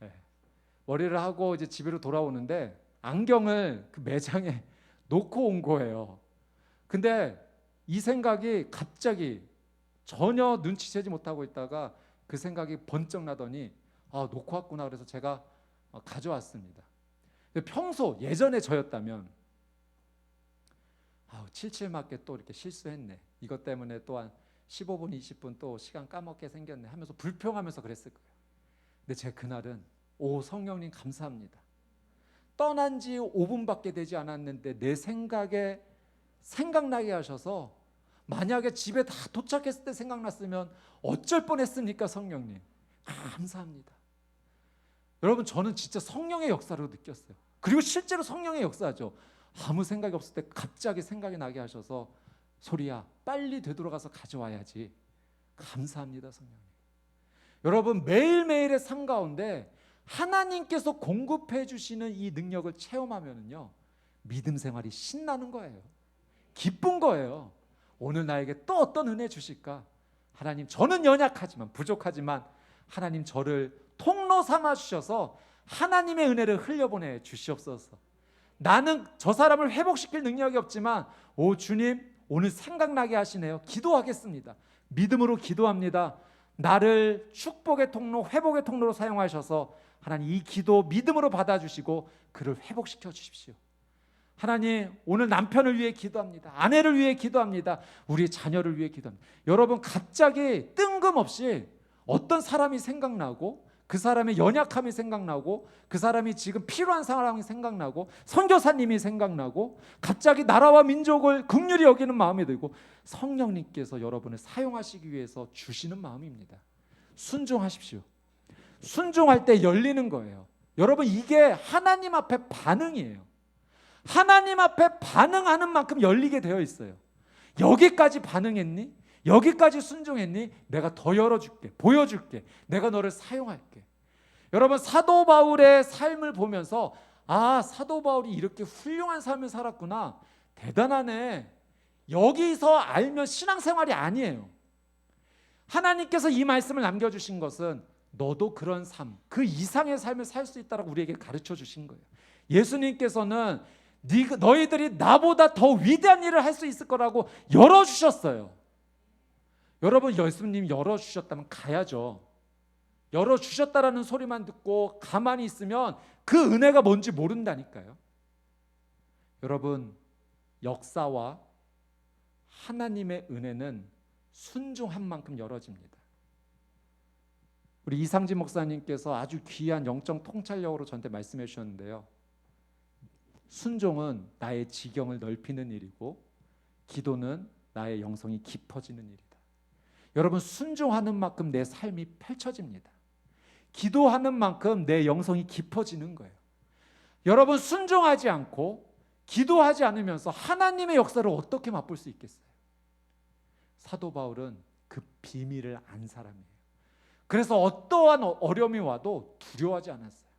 네. 머리를 하고 이제 집으로 돌아오는데 안경을 그 매장에 놓고 온 거예요. 근데 이 생각이 갑자기 전혀 눈치채지 못하고 있다가 그 생각이 번쩍 나더니 놓고 왔구나. 그래서 제가 가져왔습니다. 근데 평소 예전에 저였다면 칠칠맞게 또 이렇게 실수했네. 이것 때문에 또한 15분, 20분 또 시간 까먹게 생겼네 하면서 불평하면서 그랬을 거예요. 근데 제 그날은 성령님 감사합니다. 떠난 지 5분밖에 되지 않았는데 내 생각에 생각나게 하셔서 만약에 집에 다 도착했을 때 생각났으면 어쩔 뻔했습니까? 성령님 감사합니다. 여러분, 저는 진짜 성령의 역사로 느꼈어요. 그리고 실제로 성령의 역사죠. 아무 생각이 없을 때 갑자기 생각이 나게 하셔서 소리야 빨리 되돌아가서 가져와야지. 감사합니다, 성령님. 여러분, 매일매일의 삶 가운데 하나님께서 공급해 주시는 이 능력을 체험하면요 믿음 생활이 신나는 거예요. 기쁜 거예요. 오늘 나에게 또 어떤 은혜 주실까? 하나님, 저는 연약하지만 부족하지만 하나님 저를 통로 삼아 주셔서 하나님의 은혜를 흘려보내 주시옵소서. 나는 저 사람을 회복시킬 능력이 없지만 주님 오늘 생각나게 하시네요. 기도하겠습니다. 믿음으로 기도합니다. 나를 축복의 통로, 회복의 통로로 사용하셔서 하나님 이 기도 믿음으로 받아주시고 그를 회복시켜 주십시오. 하나님, 오늘 남편을 위해 기도합니다. 아내를 위해 기도합니다. 우리 자녀를 위해 기도합니다. 여러분, 갑자기 뜬금없이 어떤 사람이 생각나고 그 사람의 연약함이 생각나고 그 사람이 지금 필요한 사람이 생각나고 선교사님이 생각나고 갑자기 나라와 민족을 긍휼히 여기는 마음이 들고 성령님께서 여러분을 사용하시기 위해서 주시는 마음입니다. 순종하십시오. 순종할 때 열리는 거예요. 여러분, 이게 하나님 앞에 반응이에요. 하나님 앞에 반응하는 만큼 열리게 되어 있어요. 여기까지 반응했니? 여기까지 순종했니? 내가 더 열어줄게, 보여줄게, 내가 너를 사용할게. 여러분, 사도 바울의 삶을 보면서 아, 사도 바울이 이렇게 훌륭한 삶을 살았구나, 대단하네, 여기서 알면 신앙생활이 아니에요. 하나님께서 이 말씀을 남겨주신 것은 너도 그런 삶, 그 이상의 삶을 살 수 있다고 우리에게 가르쳐 주신 거예요. 예수님께서는 너희들이 나보다 더 위대한 일을 할 수 있을 거라고 열어주셨어요. 여러분, 예수님 열어주셨다면 가야죠. 열어주셨다라는 소리만 듣고 가만히 있으면 그 은혜가 뭔지 모른다니까요. 여러분, 역사와 하나님의 은혜는 순종한 만큼 열어집니다. 우리 이상진 목사님께서 아주 귀한 영적 통찰력으로 저한테 말씀해 주셨는데요. 순종은 나의 지경을 넓히는 일이고 기도는 나의 영성이 깊어지는 일이다. 여러분, 순종하는 만큼 내 삶이 펼쳐집니다. 기도하는 만큼 내 영성이 깊어지는 거예요. 여러분, 순종하지 않고 기도하지 않으면서 하나님의 역사를 어떻게 맛볼 수 있겠어요? 사도 바울은 그 비밀을 안 사람이에요. 그래서 어떠한 어려움이 와도 두려워하지 않았어요.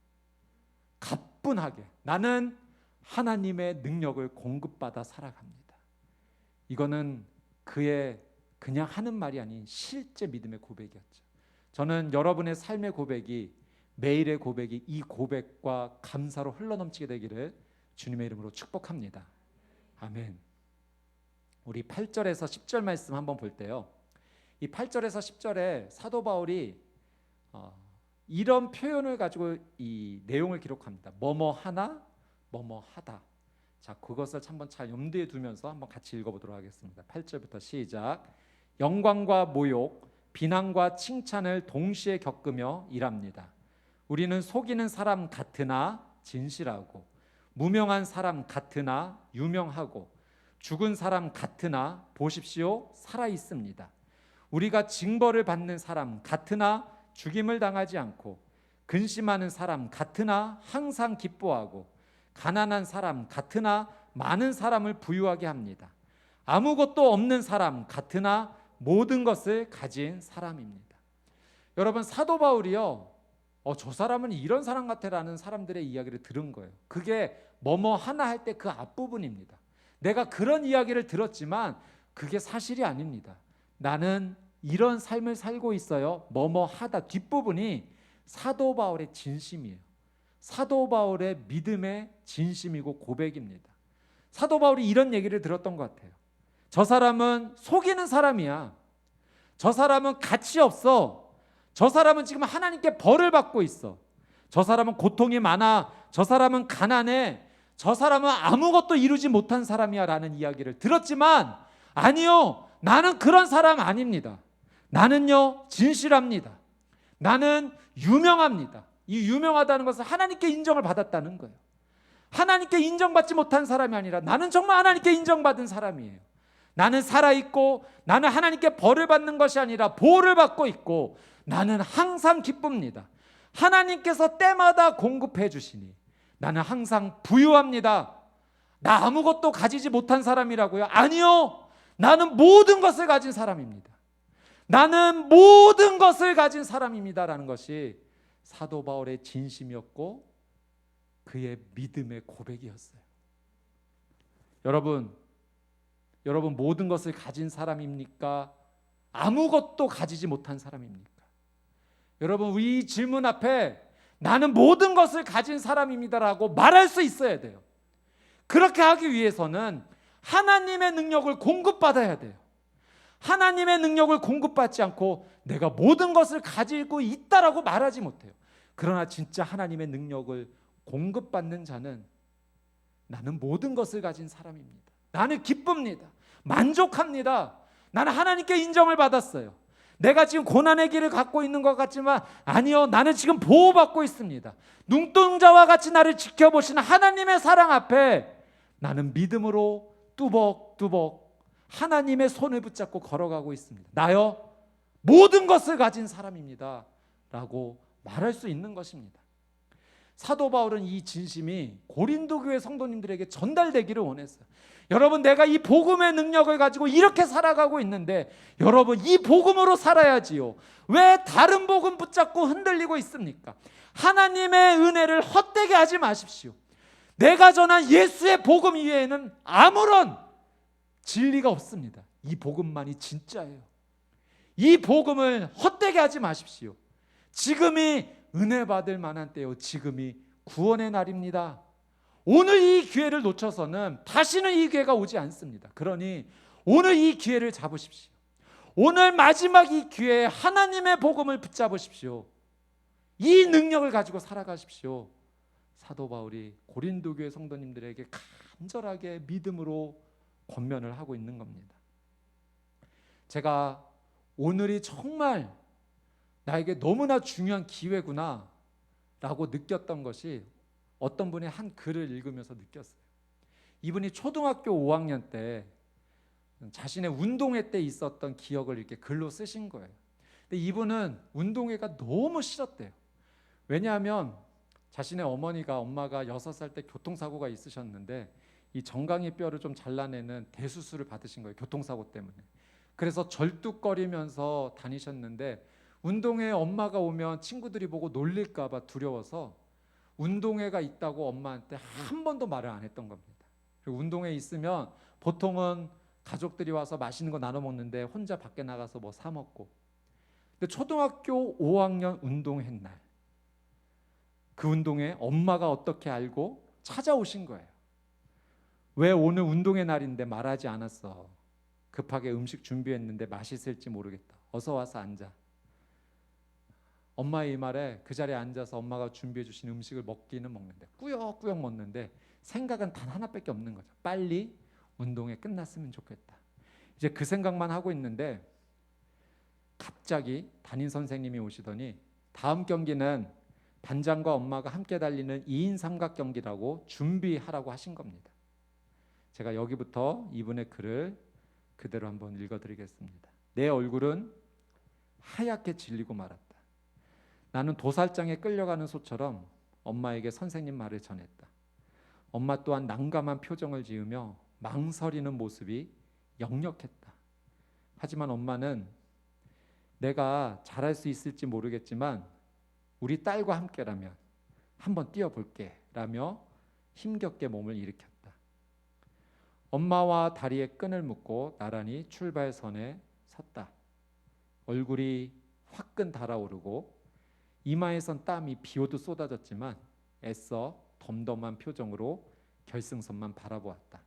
가뿐하게 나는 하나님의 능력을 공급받아 살아갑니다. 이거는 그의 그냥 하는 말이 아닌 실제 믿음의 고백이었죠. 저는 여러분의 삶의 고백이, 매일의 고백이 이 고백과 감사로 흘러넘치게 되기를 주님의 이름으로 축복합니다. 아멘. 우리 8절에서 10절 말씀 한번 볼 때요, 이 8절에서 10절에 사도 바울이 이런 표현을 가지고 이 내용을 기록합니다. 뭐뭐 하나, 뭐뭐 하다. 자, 그것을 한번 잘 염두에 두면서 한번 같이 읽어보도록 하겠습니다. 8절부터 시작. 영광과 모욕, 비난과 칭찬을 동시에 겪으며 일합니다. 우리는 속이는 사람 같으나 진실하고, 무명한 사람 같으나 유명하고, 죽은 사람 같으나 보십시오, 살아 있습니다. 우리가 징벌을 받는 사람 같으나 죽임을 당하지 않고, 근심하는 사람 같으나 항상 기뻐하고, 가난한 사람 같으나 많은 사람을 부유하게 합니다. 아무것도 없는 사람 같으나 모든 것을 가진 사람입니다. 여러분, 사도 바울이요, 저 사람은 이런 사람 같아라는 사람들의 이야기를 들은 거예요. 그게 뭐뭐 하나 할 때 그 앞부분입니다. 내가 그런 이야기를 들었지만 그게 사실이 아닙니다. 나는 이런 삶을 살고 있어요. 뭐뭐 하다 뒷부분이 사도 바울의 진심이에요. 사도 바울의 믿음의 진심이고 고백입니다. 사도 바울이 이런 얘기를 들었던 것 같아요. 저 사람은 속이는 사람이야. 저 사람은 가치 없어. 저 사람은 지금 하나님께 벌을 받고 있어. 저 사람은 고통이 많아. 저 사람은 가난해. 저 사람은 아무것도 이루지 못한 사람이야 라는 이야기를 들었지만, 아니요, 나는 그런 사람 아닙니다. 나는요, 진실합니다. 나는 유명합니다. 이 유명하다는 것은 하나님께 인정을 받았다는 거예요. 하나님께 인정받지 못한 사람이 아니라 나는 정말 하나님께 인정받은 사람이에요. 나는 살아있고, 나는 하나님께 벌을 받는 것이 아니라 보호를 받고 있고, 나는 항상 기쁩니다. 하나님께서 때마다 공급해 주시니 나는 항상 부유합니다. 나 아무것도 가지지 못한 사람이라고요? 아니요, 나는 모든 것을 가진 사람입니다. 나는 모든 것을 가진 사람입니다 라는 것이 사도 바울의 진심이었고 그의 믿음의 고백이었어요. 여러분 모든 것을 가진 사람입니까? 아무것도 가지지 못한 사람입니까? 여러분, 이 질문 앞에 나는 모든 것을 가진 사람입니다라고 말할 수 있어야 돼요. 그렇게 하기 위해서는 하나님의 능력을 공급받아야 돼요. 하나님의 능력을 공급받지 않고 내가 모든 것을 가지고 있다라고 말하지 못해요. 그러나 진짜 하나님의 능력을 공급받는 자는 나는 모든 것을 가진 사람입니다. 나는 기쁩니다. 만족합니다. 나는 하나님께 인정을 받았어요. 내가 지금 고난의 길을 갖고 있는 것 같지만 아니요, 나는 지금 보호받고 있습니다. 눈동자와 같이 나를 지켜보시는 하나님의 사랑 앞에 나는 믿음으로 뚜벅뚜벅 하나님의 손을 붙잡고 걸어가고 있습니다. 나요, 모든 것을 가진 사람입니다 라고 말할 수 있는 것입니다. 사도 바울은 이 진심이 고린도 교회 성도님들에게 전달되기를 원했어요. 여러분, 내가 이 복음의 능력을 가지고 이렇게 살아가고 있는데 여러분, 이 복음으로 살아야지요. 왜 다른 복음 붙잡고 흔들리고 있습니까? 하나님의 은혜를 헛되게 하지 마십시오. 내가 전한 예수의 복음 이외에는 아무런 진리가 없습니다. 이 복음만이 진짜예요. 이 복음을 헛되게 하지 마십시오. 지금이 은혜 받을 만한 때요, 지금이 구원의 날입니다. 오늘 이 기회를 놓쳐서는 다시는 이 기회가 오지 않습니다. 그러니 오늘 이 기회를 잡으십시오. 오늘 마지막 이 기회에 하나님의 복음을 붙잡으십시오. 이 능력을 가지고 살아가십시오. 사도 바울이 고린도 교회 성도님들에게 간절하게 믿음으로 권면을 하고 있는 겁니다. 제가 오늘이 정말 나에게 너무나 중요한 기회구나 라고 느꼈던 것이 어떤 분의 한 글을 읽으면서 느꼈어요. 이분이 초등학교 5학년 때 자신의 운동회 때 있었던 기억을 이렇게 글로 쓰신 거예요. 근데 이분은 운동회가 너무 싫었대요. 왜냐하면 자신의 엄마가 6살 때 교통사고가 있으셨는데 이 정강이 뼈를 좀 잘라내는 대수술을 받으신 거예요. 교통사고 때문에. 그래서 절뚝거리면서 다니셨는데 운동회에 엄마가 오면 친구들이 보고 놀릴까 봐 두려워서 운동회가 있다고 엄마한테 한 번도 말을 안 했던 겁니다. 그리고 운동회에 있으면 보통은 가족들이 와서 맛있는 거 나눠 먹는데 혼자 밖에 나가서 뭐 사 먹고. 근데 초등학교 5학년 운동회 날, 그 운동회 엄마가 어떻게 알고 찾아오신 거예요. 왜 오늘 운동회 날인데 말하지 않았어? 급하게 음식 준비했는데 맛있을지 모르겠다. 어서 와서 앉아. 엄마의 이 말에 그 자리에 앉아서 엄마가 준비해 주신 음식을 먹기는 먹는데 꾸역꾸역 먹는데 생각은 단 하나밖에 없는 거죠. 빨리 운동회 끝났으면 좋겠다. 이제 그 생각만 하고 있는데 갑자기 담임 선생님이 오시더니 다음 경기는 반장과 엄마가 함께 달리는 2인 삼각 경기라고 준비하라고 하신 겁니다. 제가 여기부터 이분의 글을 그대로 한번 읽어드리겠습니다. 내 얼굴은 하얗게 질리고 말았다. 나는 도살장에 끌려가는 소처럼 엄마에게 선생님 말을 전했다. 엄마 또한 난감한 표정을 지으며 망설이는 모습이 역력했다. 하지만 엄마는 내가 잘할 수 있을지 모르겠지만 우리 딸과 함께라면 한번 뛰어볼게 라며 힘겹게 몸을 일으켰다. 엄마와 다리에 끈을 묶고 나란히 출발선에 섰다. 얼굴이 화끈 달아오르고 이마에선 땀이 비오듯 쏟아졌지만 애써 덤덤한 표정으로 결승선만 바라보았다.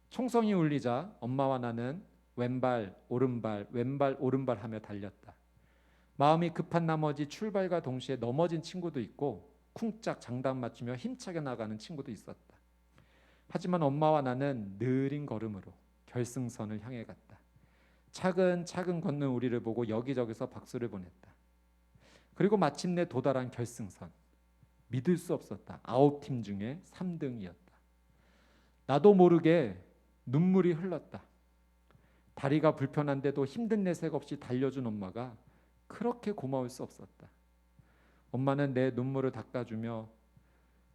총성이 울리자 엄마와 나는 왼발 오른발 왼발 오른발 하며 달렸다. 마음이 급한 나머지 출발과 동시에 넘어진 친구도 있고 쿵짝 장단 맞추며 힘차게 나가는 친구도 있었다. 하지만 엄마와 나는 느린 걸음으로 결승선을 향해 갔다. 차근차근 걷는 우리를 보고 여기저기서 박수를 보냈다. 그리고 마침내 도달한 결승선. 믿을 수 없었다. 9팀 중에 3등이었다. 나도 모르게 눈물이 흘렀다. 다리가 불편한데도 힘든 내색 없이 달려준 엄마가 그렇게 고마울 수 없었다. 엄마는 내 눈물을 닦아주며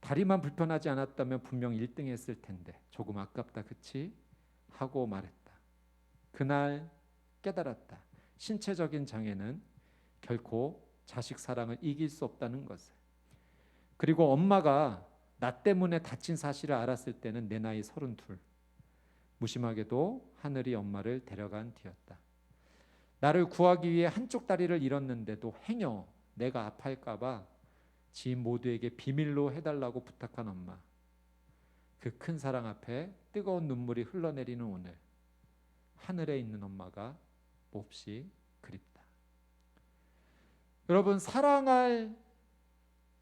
다리만 불편하지 않았다면 분명 1등 했을 텐데 조금 아깝다 그치? 하고 말했다. 그날 깨달았다. 신체적인 장애는 결코 자식 사랑을 이길 수 없다는 것을. 그리고 엄마가 나 때문에 다친 사실을 알았을 때는 내 나이 32. 무심하게도 하늘이 엄마를 데려간 뒤였다. 나를 구하기 위해 한쪽 다리를 잃었는데도 행여 내가 아파할까 봐 지인 모두에게 비밀로 해달라고 부탁한 엄마. 그 큰 사랑 앞에 뜨거운 눈물이 흘러내리는 오늘, 하늘에 있는 엄마가 몹시 그립다. 여러분, 사랑할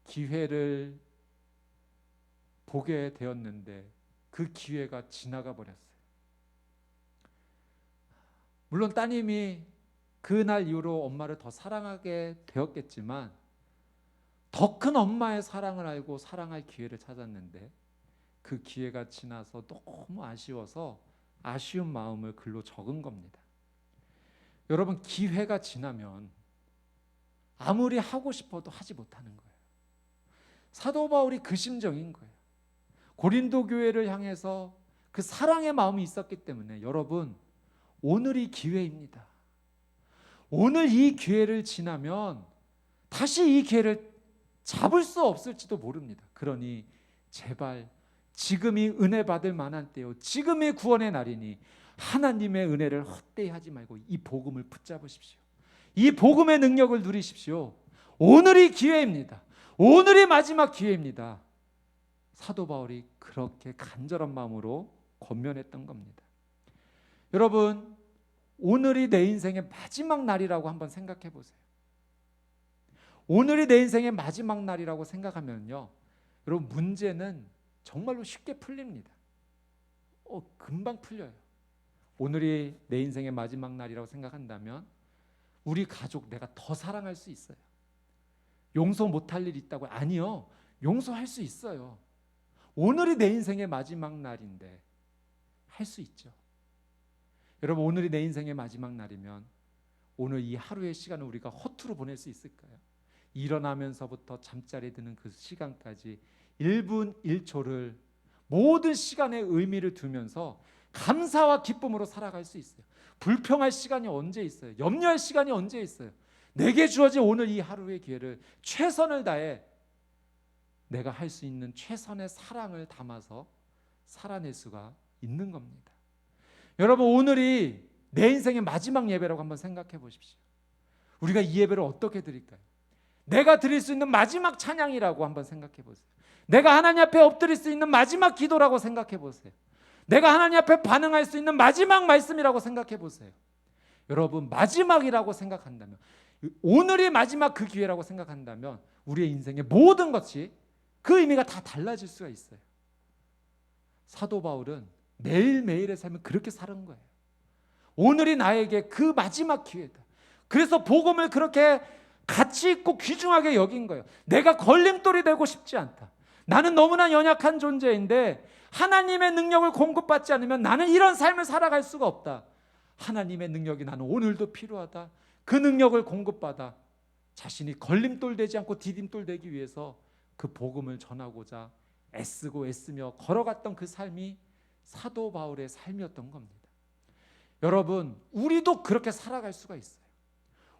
기회를 보게 되었는데 그 기회가 지나가 버렸어요. 물론 따님이 그날 이후로 엄마를 더 사랑하게 되었겠지만 더 큰 엄마의 사랑을 알고 사랑할 기회를 찾았는데 그 기회가 지나서 너무 아쉬워서 아쉬운 마음을 글로 적은 겁니다. 여러분, 기회가 지나면 아무리 하고 싶어도 하지 못하는 거예요. 사도 바울이 그 심정인 거예요. 고린도 교회를 향해서 그 사랑의 마음이 있었기 때문에 여러분, 오늘이 기회입니다. 오늘 이 기회를 지나면 다시 이 기회를 잡을 수 없을지도 모릅니다. 그러니 제발 지금이 은혜 받을 만한 때요, 지금이 구원의 날이니 하나님의 은혜를 헛되이 하지 말고 이 복음을 붙잡으십시오. 이 복음의 능력을 누리십시오. 오늘이 기회입니다. 오늘이 마지막 기회입니다. 사도 바울이 그렇게 간절한 마음으로 권면했던 겁니다. 여러분, 오늘이 내 인생의 마지막 날이라고 한번 생각해 보세요. 오늘이 내 인생의 마지막 날이라고 생각하면요, 여러분, 문제는 정말로 쉽게 풀립니다. 금방 풀려요. 오늘이 내 인생의 마지막 날이라고 생각한다면 우리 가족 내가 더 사랑할 수 있어요. 용서 못할 일 있다고요? 아니요, 용서할 수 있어요. 오늘이 내 인생의 마지막 날인데 할 수 있죠. 여러분, 오늘이 내 인생의 마지막 날이면 오늘 이 하루의 시간을 우리가 허투루 보낼 수 있을까요? 일어나면서부터 잠자리에 드는 그 시간까지 1분 1초를 모든 시간에 의미를 두면서 감사와 기쁨으로 살아갈 수 있어요. 불평할 시간이 언제 있어요? 염려할 시간이 언제 있어요? 내게 주어진 오늘 이 하루의 기회를 최선을 다해 내가 할 수 있는 최선의 사랑을 담아서 살아낼 수가 있는 겁니다. 여러분, 오늘이 내 인생의 마지막 예배라고 한번 생각해 보십시오. 우리가 이 예배를 어떻게 드릴까요? 내가 드릴 수 있는 마지막 찬양이라고 한번 생각해 보세요. 내가 하나님 앞에 엎드릴 수 있는 마지막 기도라고 생각해 보세요. 내가 하나님 앞에 반응할 수 있는 마지막 말씀이라고 생각해 보세요. 여러분, 마지막이라고 생각한다면, 오늘이 마지막 그 기회라고 생각한다면 우리의 인생의 모든 것이 그 의미가 다 달라질 수가 있어요. 사도 바울은 매일매일의 삶을 그렇게 사는 거예요. 오늘이 나에게 그 마지막 기회다. 그래서 복음을 그렇게 가치 있고 귀중하게 여긴 거예요. 내가 걸림돌이 되고 싶지 않다. 나는 너무나 연약한 존재인데 하나님의 능력을 공급받지 않으면 나는 이런 삶을 살아갈 수가 없다. 하나님의 능력이 나는 오늘도 필요하다. 그 능력을 공급받아 자신이 걸림돌 되지 않고 디딤돌 되기 위해서 그 복음을 전하고자 애쓰며 걸어갔던 그 삶이 사도 바울의 삶이었던 겁니다. 여러분, 우리도 그렇게 살아갈 수가 있어요.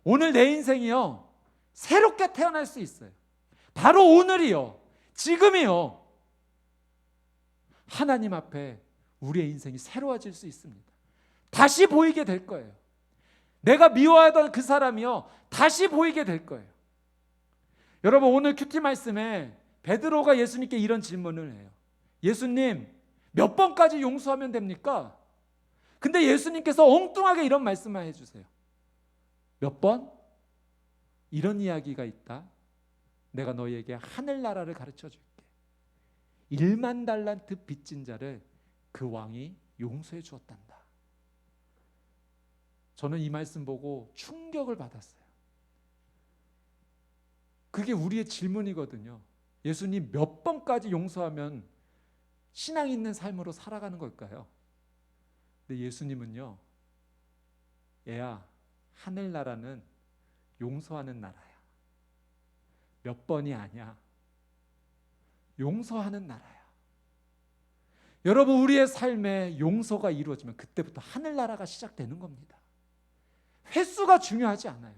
오늘 내 인생이요, 새롭게 태어날 수 있어요. 바로 오늘이요, 지금이요, 하나님 앞에 우리의 인생이 새로워질 수 있습니다. 다시 보이게 될 거예요. 내가 미워하던 그 사람이요, 다시 보이게 될 거예요. 여러분, 오늘 큐티 말씀에 베드로가 예수님께 이런 질문을 해요. 예수님, 몇 번까지 용서하면 됩니까? 근데 예수님께서 엉뚱하게 이런 말씀만 해주세요. 몇 번? 이런 이야기가 있다. 내가 너희에게 하늘나라를 가르쳐 줄게. 1만 달란트 빚진 자를 그 왕이 용서해 주었단다. 저는 이 말씀 보고 충격을 받았어요. 그게 우리의 질문이거든요. 예수님, 몇 번까지 용서하면 신앙 있는 삶으로 살아가는 걸까요? 근데 예수님은요, 얘야, 하늘나라는 용서하는 나라야. 몇 번이 아니야. 용서하는 나라야. 여러분, 우리의 삶에 용서가 이루어지면 그때부터 하늘나라가 시작되는 겁니다. 횟수가 중요하지 않아요.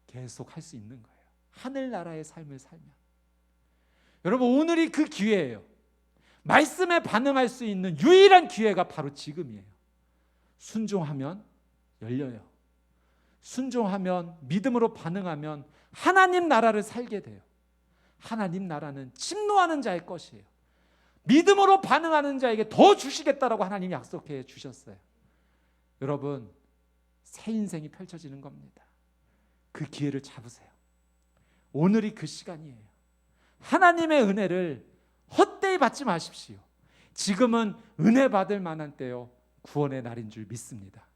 계속 할 수 있는 거예요. 하늘나라의 삶을 살면. 여러분, 오늘이 그 기회예요. 말씀에 반응할 수 있는 유일한 기회가 바로 지금이에요. 순종하면 열려요. 순종하면, 믿음으로 반응하면 하나님 나라를 살게 돼요. 하나님 나라는 침노하는 자의 것이에요. 믿음으로 반응하는 자에게 더 주시겠다라고 하나님이 약속해 주셨어요. 여러분, 새 인생이 펼쳐지는 겁니다. 그 기회를 잡으세요. 오늘이 그 시간이에요. 하나님의 은혜를 헛되이 받지 마십시오. 지금은 은혜 받을 만한 때요, 구원의 날인 줄 믿습니다.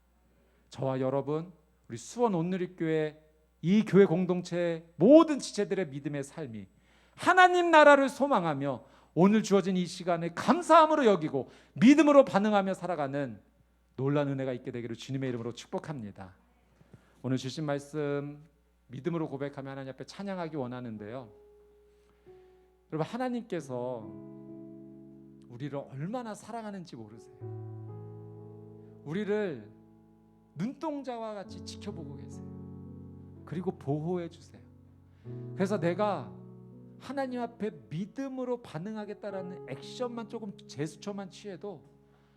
저와 여러분, 우리 수원 온누리교회 이 교회 공동체 모든 지체들의 믿음의 삶이 하나님 나라를 소망하며 오늘 주어진 이 시간을 감사함으로 여기고 믿음으로 반응하며 살아가는 놀라운 은혜가 있게 되기를 주님의 이름으로 축복합니다. 오늘 주신 말씀 믿음으로 고백하며 하나님 앞에 찬양하기 원하는데요. 여러분, 하나님께서 우리를 얼마나 사랑하는지 모르세요. 우리를 눈동자와 같이 지켜보고 계세요. 그리고 보호해 주세요. 그래서 내가 하나님 앞에 믿음으로 반응하겠다라는 액션만 조금 제스처만 취해도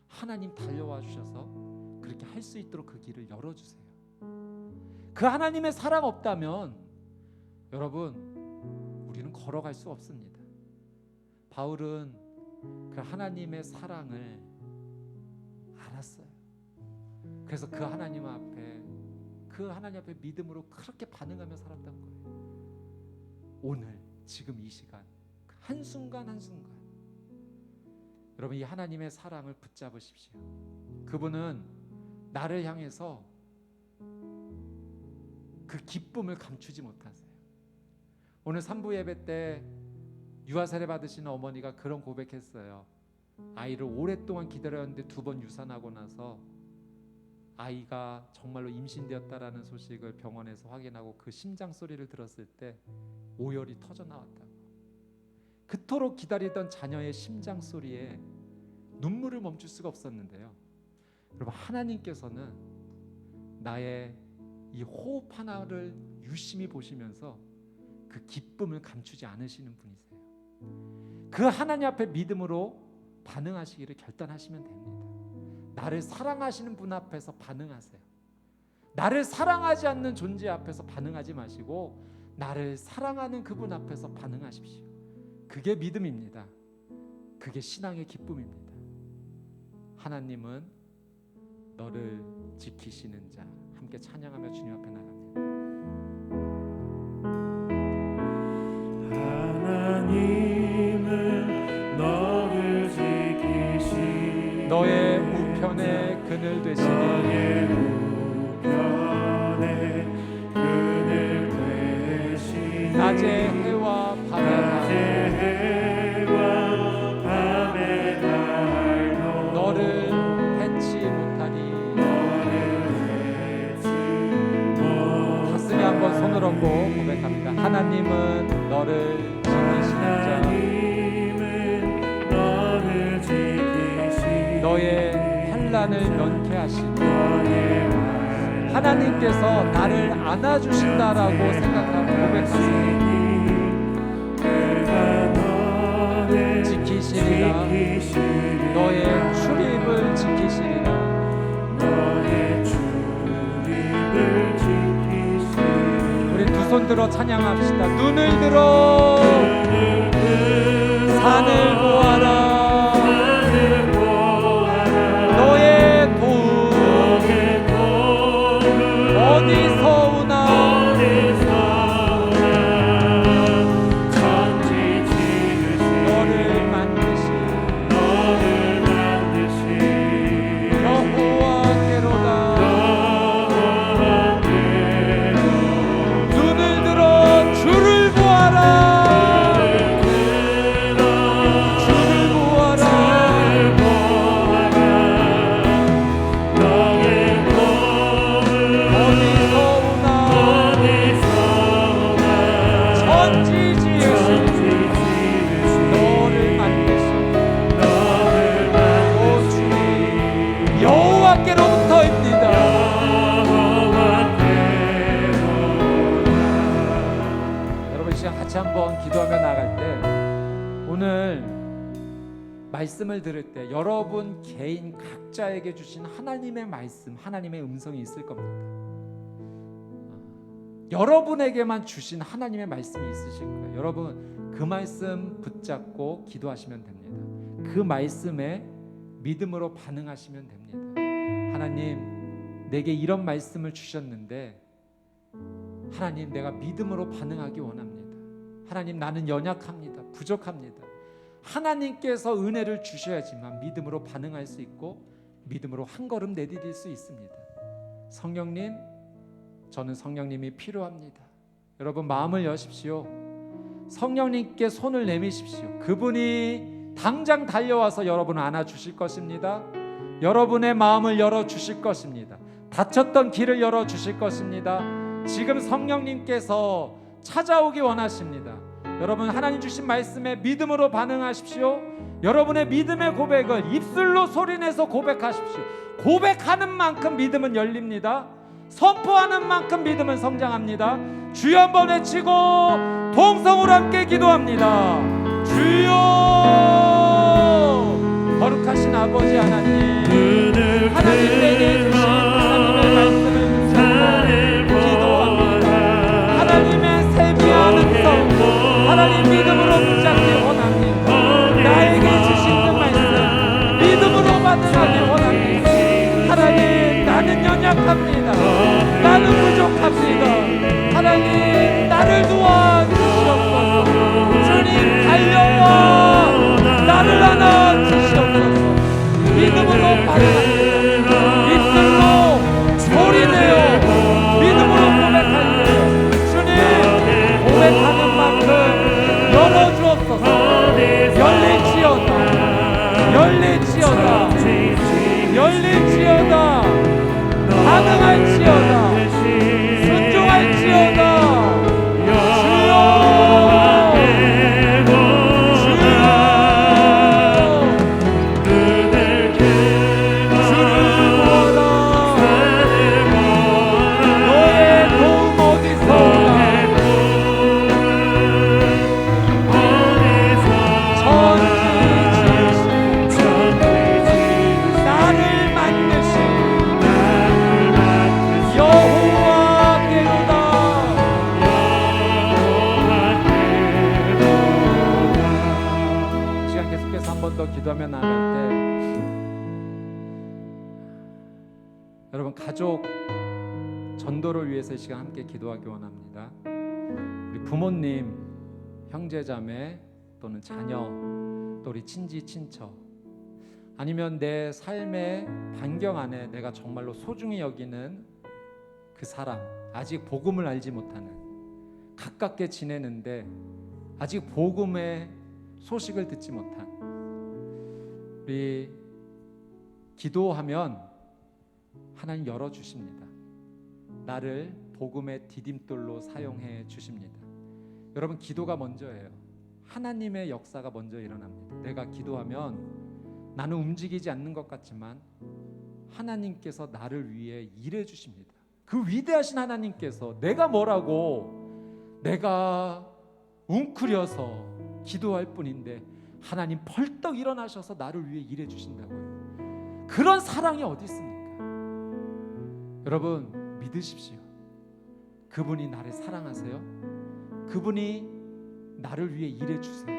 하나님 달려와 주셔서 그렇게 할 수 있도록 그 길을 열어주세요. 그 하나님의 사랑 없다면 여러분, 우리는 걸어갈 수 없습니다. 바울은 그 하나님의 사랑을 알았어요. 그래서 그 하나님 앞에 믿음으로 그렇게 반응하며 살았던 거예요. 오늘 지금 이 시간 한순간 한순간 여러분, 이 하나님의 사랑을 붙잡으십시오. 그분은 나를 향해서 그 기쁨을 감추지 못하세요. 오늘 3부 예배 때 유아 세례 받으시는 어머니가 그런 고백했어요. 아이를 오랫동안 기다렸는데 2번 유산하고 나서 아이가 정말로 임신되었다라는 소식을 병원에서 확인하고 그 심장 소리를 들었을 때 오열이 터져 나왔다고. 그토록 기다리던 자녀의 심장 소리에 눈물을 멈출 수가 없었는데요. 여러분, 하나님께서는 나의 이 호흡 하나를 유심히 보시면서 그 기쁨을 감추지 않으시는 분이세요. 그 하나님 앞에 믿음으로 반응하시기를 결단하시면 됩니다. 나를 사랑하시는 분 앞에서 반응하세요. 나를 사랑하지 않는 존재 앞에서 반응하지 마시고 나를 사랑하는 그분 앞에서 반응하십시오. 그게 믿음입니다. 그게 신앙의 기쁨입니다. 하나님은 너를 지키시는 자. 함께 찬양하며 주님 앞에 나갑니다. 하나님은 너를 지키시 너의 우편의 그늘 되시니 너의 우편의 그늘 되시니 낮에 해와 낮에 해와 밤에 달도 너를 해치 못하니 가슴에 한번 손을 얹고 고백합니다. 하나님은 너를 지키시는 자, 하나님은 너를 지키시 너의 환난을 면케하시니 하나님께서 나를 안아주신다라고 생각하고 고백하세요. 지키시리라. 너의 출입을 지키시리라. 우리 두 손 들어 찬양합시다. 눈을 들어 산을 보아라. 너의 도움 어디서 오나. 너를 만드신 여호와께로다. 눈을 들어 주를 보아라. 주를 보아라. 어디서 오나. 천지 지으신 너를 만드신 오 주님 여호와께로부터입니다. 여러분, 이 시간 같이 한번 기도하며 나갈 때 오늘 말씀을 들을 때 여러분 개인 각자에게 주신 하나님의 말씀, 하나님의 음성이 있을 겁니다. 여러분에게만 주신 하나님의 말씀이 있으실 거예요. 여러분 그 말씀 붙잡고 기도하시면 됩니다. 그 말씀에 믿음으로 반응하시면 됩니다. 하나님, 내게 이런 말씀을 주셨는데 하나님, 내가 믿음으로 반응하기 원합니다. 하나님, 나는 연약합니다. 부족합니다. 하나님께서 은혜를 주셔야지만 믿음으로 반응할 수 있고 믿음으로 한 걸음 내디딜 수 있습니다. 성령님, 저는 성령님이 필요합니다. 여러분 마음을 여십시오. 성령님께 손을 내미십시오. 그분이 당장 달려와서 여러분을 안아주실 것입니다. 여러분의 마음을 열어주실 것입니다. 닫혔던 길을 열어주실 것입니다. 지금 성령님께서 찾아오기 원하십니다. 여러분 하나님 주신 말씀에 믿음으로 반응하십시오. 여러분의 믿음의 고백을 입술로 소리내서 고백하십시오. 고백하는 만큼 믿음은 열립니다. 선포하는 만큼 믿음은 성장합니다. 주여 한번 외치고 동성으로 함께 기도합니다. 주여, 거룩하신 아버지 하나님, 하나님 내게 주신 하나님의 말씀을 듣고 기도합니다. 하나님의 세미한 음성, 하나님 믿음으로 붙잡기 원합니다. 나에게 주신 그 말씀 믿음으로 받아가기 원합니다. 하나님, 나는 연약합니다. 나는 부족합니다. 하나님, 나를 도와주시옵소서. 주님, 달려와 나를 안아 주시옵소서. 믿음으로 받아갑니다. 입술로 소리내어 믿음으로 고백할게요. 주님, 고백하는 만큼 열어주옵소서. 열릴지어다, 열릴지어다, 열릴지어다, 반응할지어다, 순종할지어다. 기도하며 나아갈 때 여러분 가족 전도를 위해서 이 시간 함께 기도하기 원합니다. 우리 부모님, 형제자매 또는 자녀, 또 우리 친지 친척, 아니면 내 삶의 반경 안에 내가 정말로 소중히 여기는 그 사람, 아직 복음을 알지 못하는, 가깝게 지내는데 아직 복음의 소식을 듣지 못한, 우리 기도하면 하나님 열어주십니다. 나를 복음의 디딤돌로 사용해 주십니다. 여러분, 기도가 먼저예요. 하나님의 역사가 먼저 일어납니다. 내가 기도하면 나는 움직이지 않는 것 같지만 하나님께서 나를 위해 일해 주십니다. 그 위대하신 하나님께서 내가 뭐라고 내가 웅크려서 기도할 뿐인데 하나님 벌떡 일어나셔서 나를 위해 일해 주신다고요. 그런 사랑이 어디 있습니까? 여러분 믿으십시오. 그분이 나를 사랑하세요. 그분이 나를 위해 일해 주세요.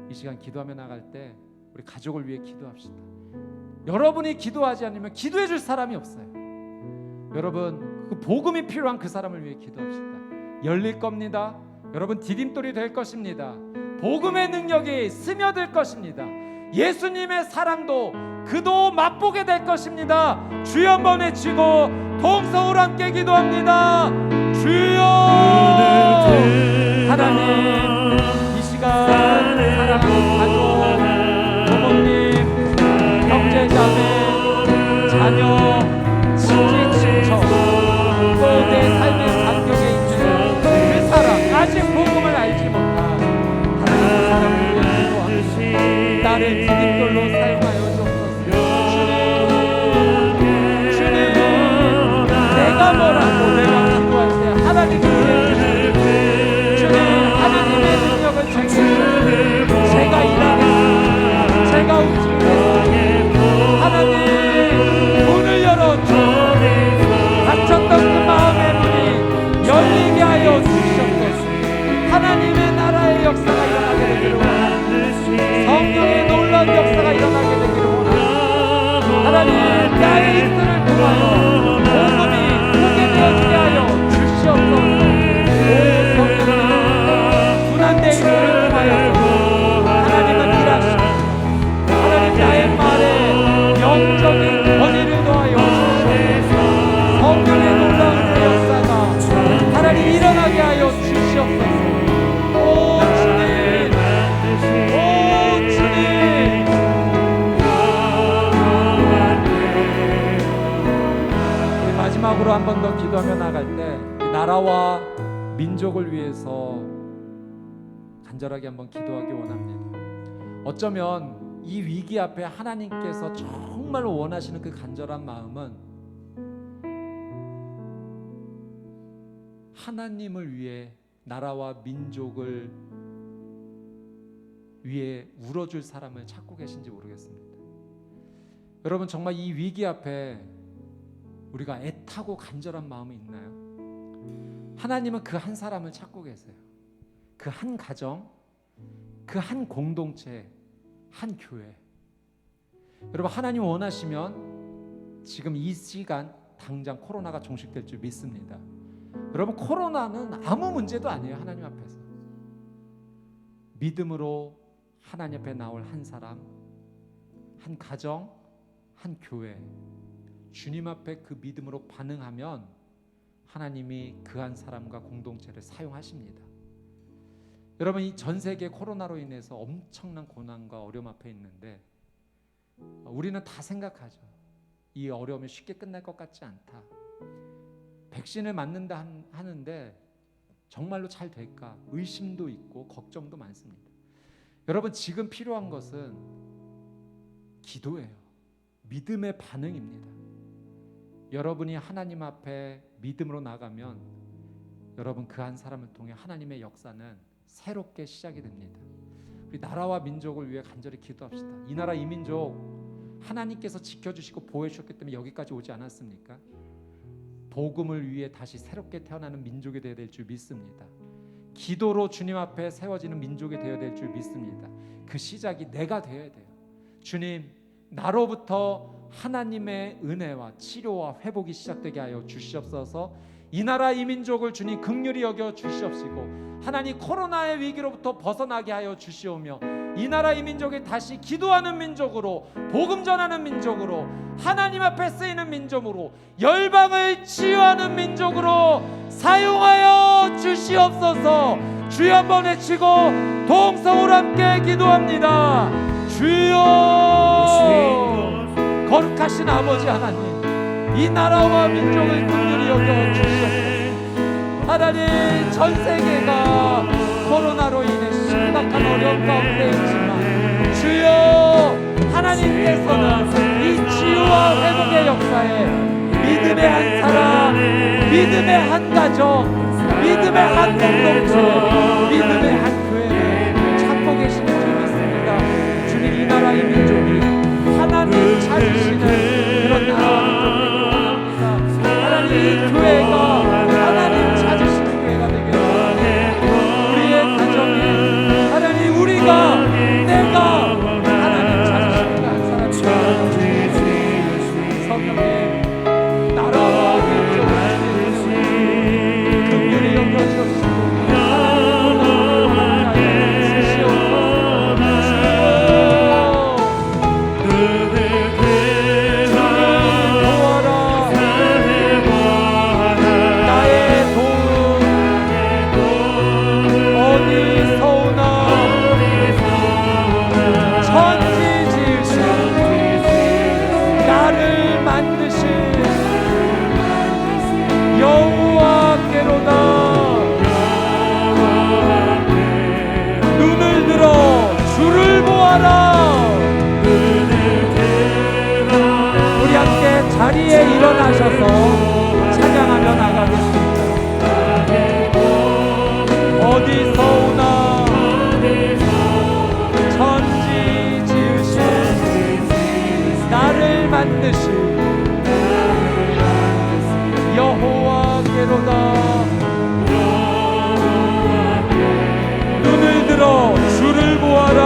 이 시간 기도하며 나갈 때 우리 가족을 위해 기도합시다. 여러분이 기도하지 않으면 기도해 줄 사람이 없어요. 여러분, 그 복음이 필요한 그 사람을 위해 기도합시다. 열릴 겁니다. 여러분, 디딤돌이 될 것입니다. 복음의 능력이 스며들 것입니다. 예수님의 사랑도 그도 맛보게 될 것입니다. 주여 한번 외치고 동성으로 함께 기도합니다. 주여, 하나님, 이 시간 사랑하는 가족, 부모님, 형제자매, 자녀, 친지, 친척, 또 내 삶의 반경에 있는 그 사람, 아직 복음을 알지 못한 하나님의 사랑을 위해 기도합니다. 나를 디딤돌로 사용하여 주옵소서. 주님, 내가 뭐라고 내가 기도할 때 하나님을 위해 주님, 하나님의 능력을 제게 주시고 제가 마지막으로 한 번 더 기도하며 나갈 때 이 나라와 민족을 위해서 간절하게 한번 기도하기 원합니다. 어쩌면 이 위기 앞에 하나님께서 정말 원하시는 그 간절한 마음은 하나님을 위해 나라와 민족을 위해 울어줄 사람을 찾고 계신지 모르겠습니다. 여러분, 정말 이 위기 앞에 우리가 애타고 간절한 마음이 있나요? 하나님은 그 한 사람을 찾고 계세요. 그 한 가정, 그 한 공동체, 한 교회. 여러분, 하나님 원하시면 지금 이 시간 당장 코로나가 종식될 줄 믿습니다. 여러분, 코로나는 아무 문제도 아니에요. 하나님 앞에서 믿음으로 하나님 앞에 나올 한 사람, 한 가정, 한 교회, 주님 앞에 그 믿음으로 반응하면 하나님이 그 한 사람과 공동체를 사용하십니다. 여러분, 이 전 세계 코로나로 인해서 엄청난 고난과 어려움 앞에 있는데 우리는 다 생각하죠. 이 어려움이 쉽게 끝날 것 같지 않다. 백신을 맞는다 하는데 정말로 잘 될까? 의심도 있고 걱정도 많습니다. 여러분, 지금 필요한 것은 기도예요. 믿음의 반응입니다. 여러분이 하나님 앞에 믿음으로 나가면 여러분 그 한 사람을 통해 하나님의 역사는 새롭게 시작이 됩니다. 우리 나라와 민족을 위해 간절히 기도합시다. 이 나라 이 민족 하나님께서 지켜주시고 보호해 주셨기 때문에 여기까지 오지 않았습니까? 복음을 위해 다시 새롭게 태어나는 민족이 되어야 될 줄 믿습니다. 기도로 주님 앞에 세워지는 민족이 되어야 될 줄 믿습니다. 그 시작이 내가 되어야 돼요. 주님, 나로부터 하나님의 은혜와 치료와 회복이 시작되게 하여 주시옵소서. 이 나라 이 민족을 주님 긍휼히 여겨 주시옵시고 하나님 코로나의 위기로부터 벗어나게 하여 주시오며 이 나라 이 민족이 다시 기도하는 민족으로, 복음 전하는 민족으로, 하나님 앞에 쓰이는 민족으로, 열방을 치유하는 민족으로 사용하여 주시옵소서. 주여 한번 외치고 동성으로 함께 기도합니다. 주여, 거룩하신 아버지 하나님, 이 나라와 민족을 긍휼히 여겨 주시옵소서. 하나님, 전 세계가 코로나로 인해 심각한 어려움 가운데 있지만 주여, 하나님께서는 이 치유와 회복의 역사에 믿음의 한 사람, 믿음의 한 가정, 믿음의 한 공동체, 믿음의 한 교회를 찾고 계시는 줄 믿습니다. 주님, 이 나라 이 민족이 하나님 찾으시는 그런 나라와 민족이 되기를 원합니다. 하나님, 이 교회가 하나님 찾으시는 교회가 되기를 원합니다. 우리의 가정에 하나님, 우리가 내가 하나님 찾으시는 그 한 사람이 성령님, 나라와 민족을 긍휼히 여겨 주옵시고 자리에 일어나셔서 찬양하며 나가겠습니다. 어디서 오나 천지 지으신 나를 만드신 여호와께로다. 눈을 들어 주를 보아라.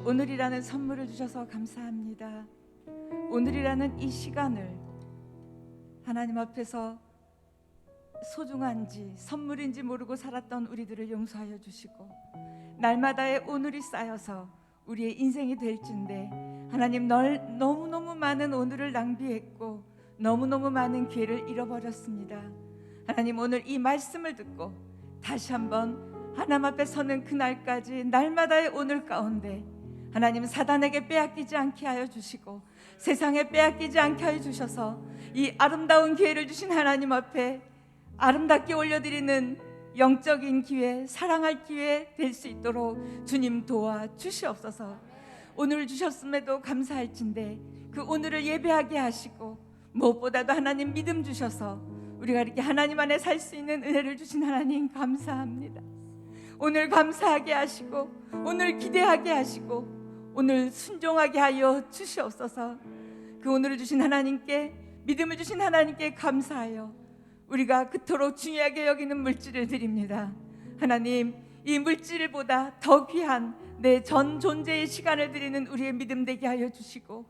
오늘이라는 선물을 주셔서 감사합니다. 오늘이라는 이 시간을 하나님 앞에서 소중한지 선물인지 모르고 살았던 우리들을 용서하여 주시고, 날마다의 오늘이 쌓여서 우리의 인생이 될진데 하나님, 너무너무 많은 오늘을 낭비했고 너무너무 많은 기회를 잃어버렸습니다. 하나님, 오늘 이 말씀을 듣고 다시 한번 하나님 앞에 서는 그날까지 날마다의 오늘 가운데 하나님, 사단에게 빼앗기지 않게 하여 주시고 세상에 빼앗기지 않게 하여 주셔서 이 아름다운 기회를 주신 하나님 앞에 아름답게 올려드리는 영적인 기회, 사랑할 기회 될 수 있도록 주님 도와주시옵소서. 오늘 주셨음에도 감사할진데 그 오늘을 예배하게 하시고, 무엇보다도 하나님 믿음 주셔서 우리가 이렇게 하나님 안에 살 수 있는 은혜를 주신 하나님 감사합니다. 오늘 감사하게 하시고, 오늘 기대하게 하시고, 오늘 순종하게 하여 주시옵소서. 그 오늘을 주신 하나님께, 믿음을 주신 하나님께 감사하여 우리가 그토록 중요하게 여기는 물질을 드립니다. 하나님, 이 물질보다 더 귀한 내 전 존재의 시간을 드리는 우리의 믿음 되게 하여 주시고,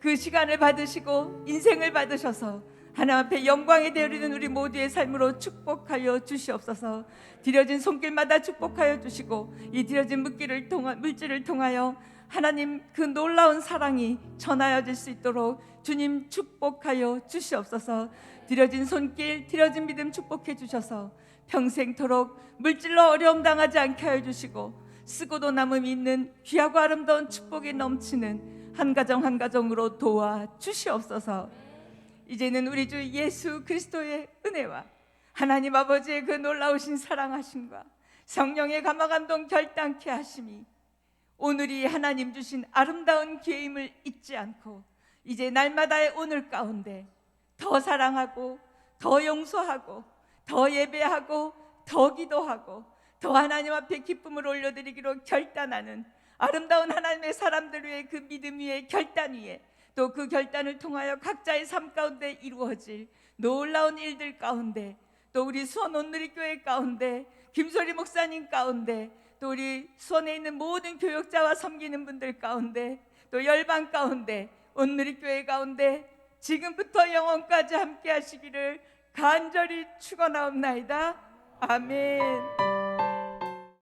그 시간을 받으시고 인생을 받으셔서 하나님 앞에 영광에 되어리는 우리 모두의 삶으로 축복하여 주시옵소서. 드려진 손길마다 축복하여 주시고, 이 드려진 물질을 통하여 하나님 그 놀라운 사랑이 전하여질 수 있도록 주님 축복하여 주시옵소서. 드려진 손길, 드려진 믿음 축복해 주셔서 평생토록 물질로 어려움 당하지 않게 하여 주시고, 쓰고도 남음이 있는 귀하고 아름다운 축복이 넘치는 한 가정 한 가정으로 도와 주시옵소서. 이제는 우리 주 예수 그리스도의 은혜와 하나님 아버지의 그 놀라우신 사랑하심과 성령의 감화감동 결단케 하심이 오늘이 하나님 주신 아름다운 기회임을 잊지 않고, 이제 날마다의 오늘 가운데 더 사랑하고 더 용서하고 더 예배하고 더 기도하고 더 하나님 앞에 기쁨을 올려드리기로 결단하는 아름다운 하나님의 사람들 위해, 그 믿음 위에, 결단 위에, 또 그 결단을 통하여 각자의 삶 가운데 이루어질 놀라운 일들 가운데, 또 우리 수원 온누리교회 가운데, 김소리 목사님 가운데, 또 우리 수원에 있는 모든 교역자와 섬기는 분들 가운데, 또 열방 가운데, 온누리교회 가운데 지금부터 영원까지 함께 하시기를 간절히 축원하옵나이다. 아멘.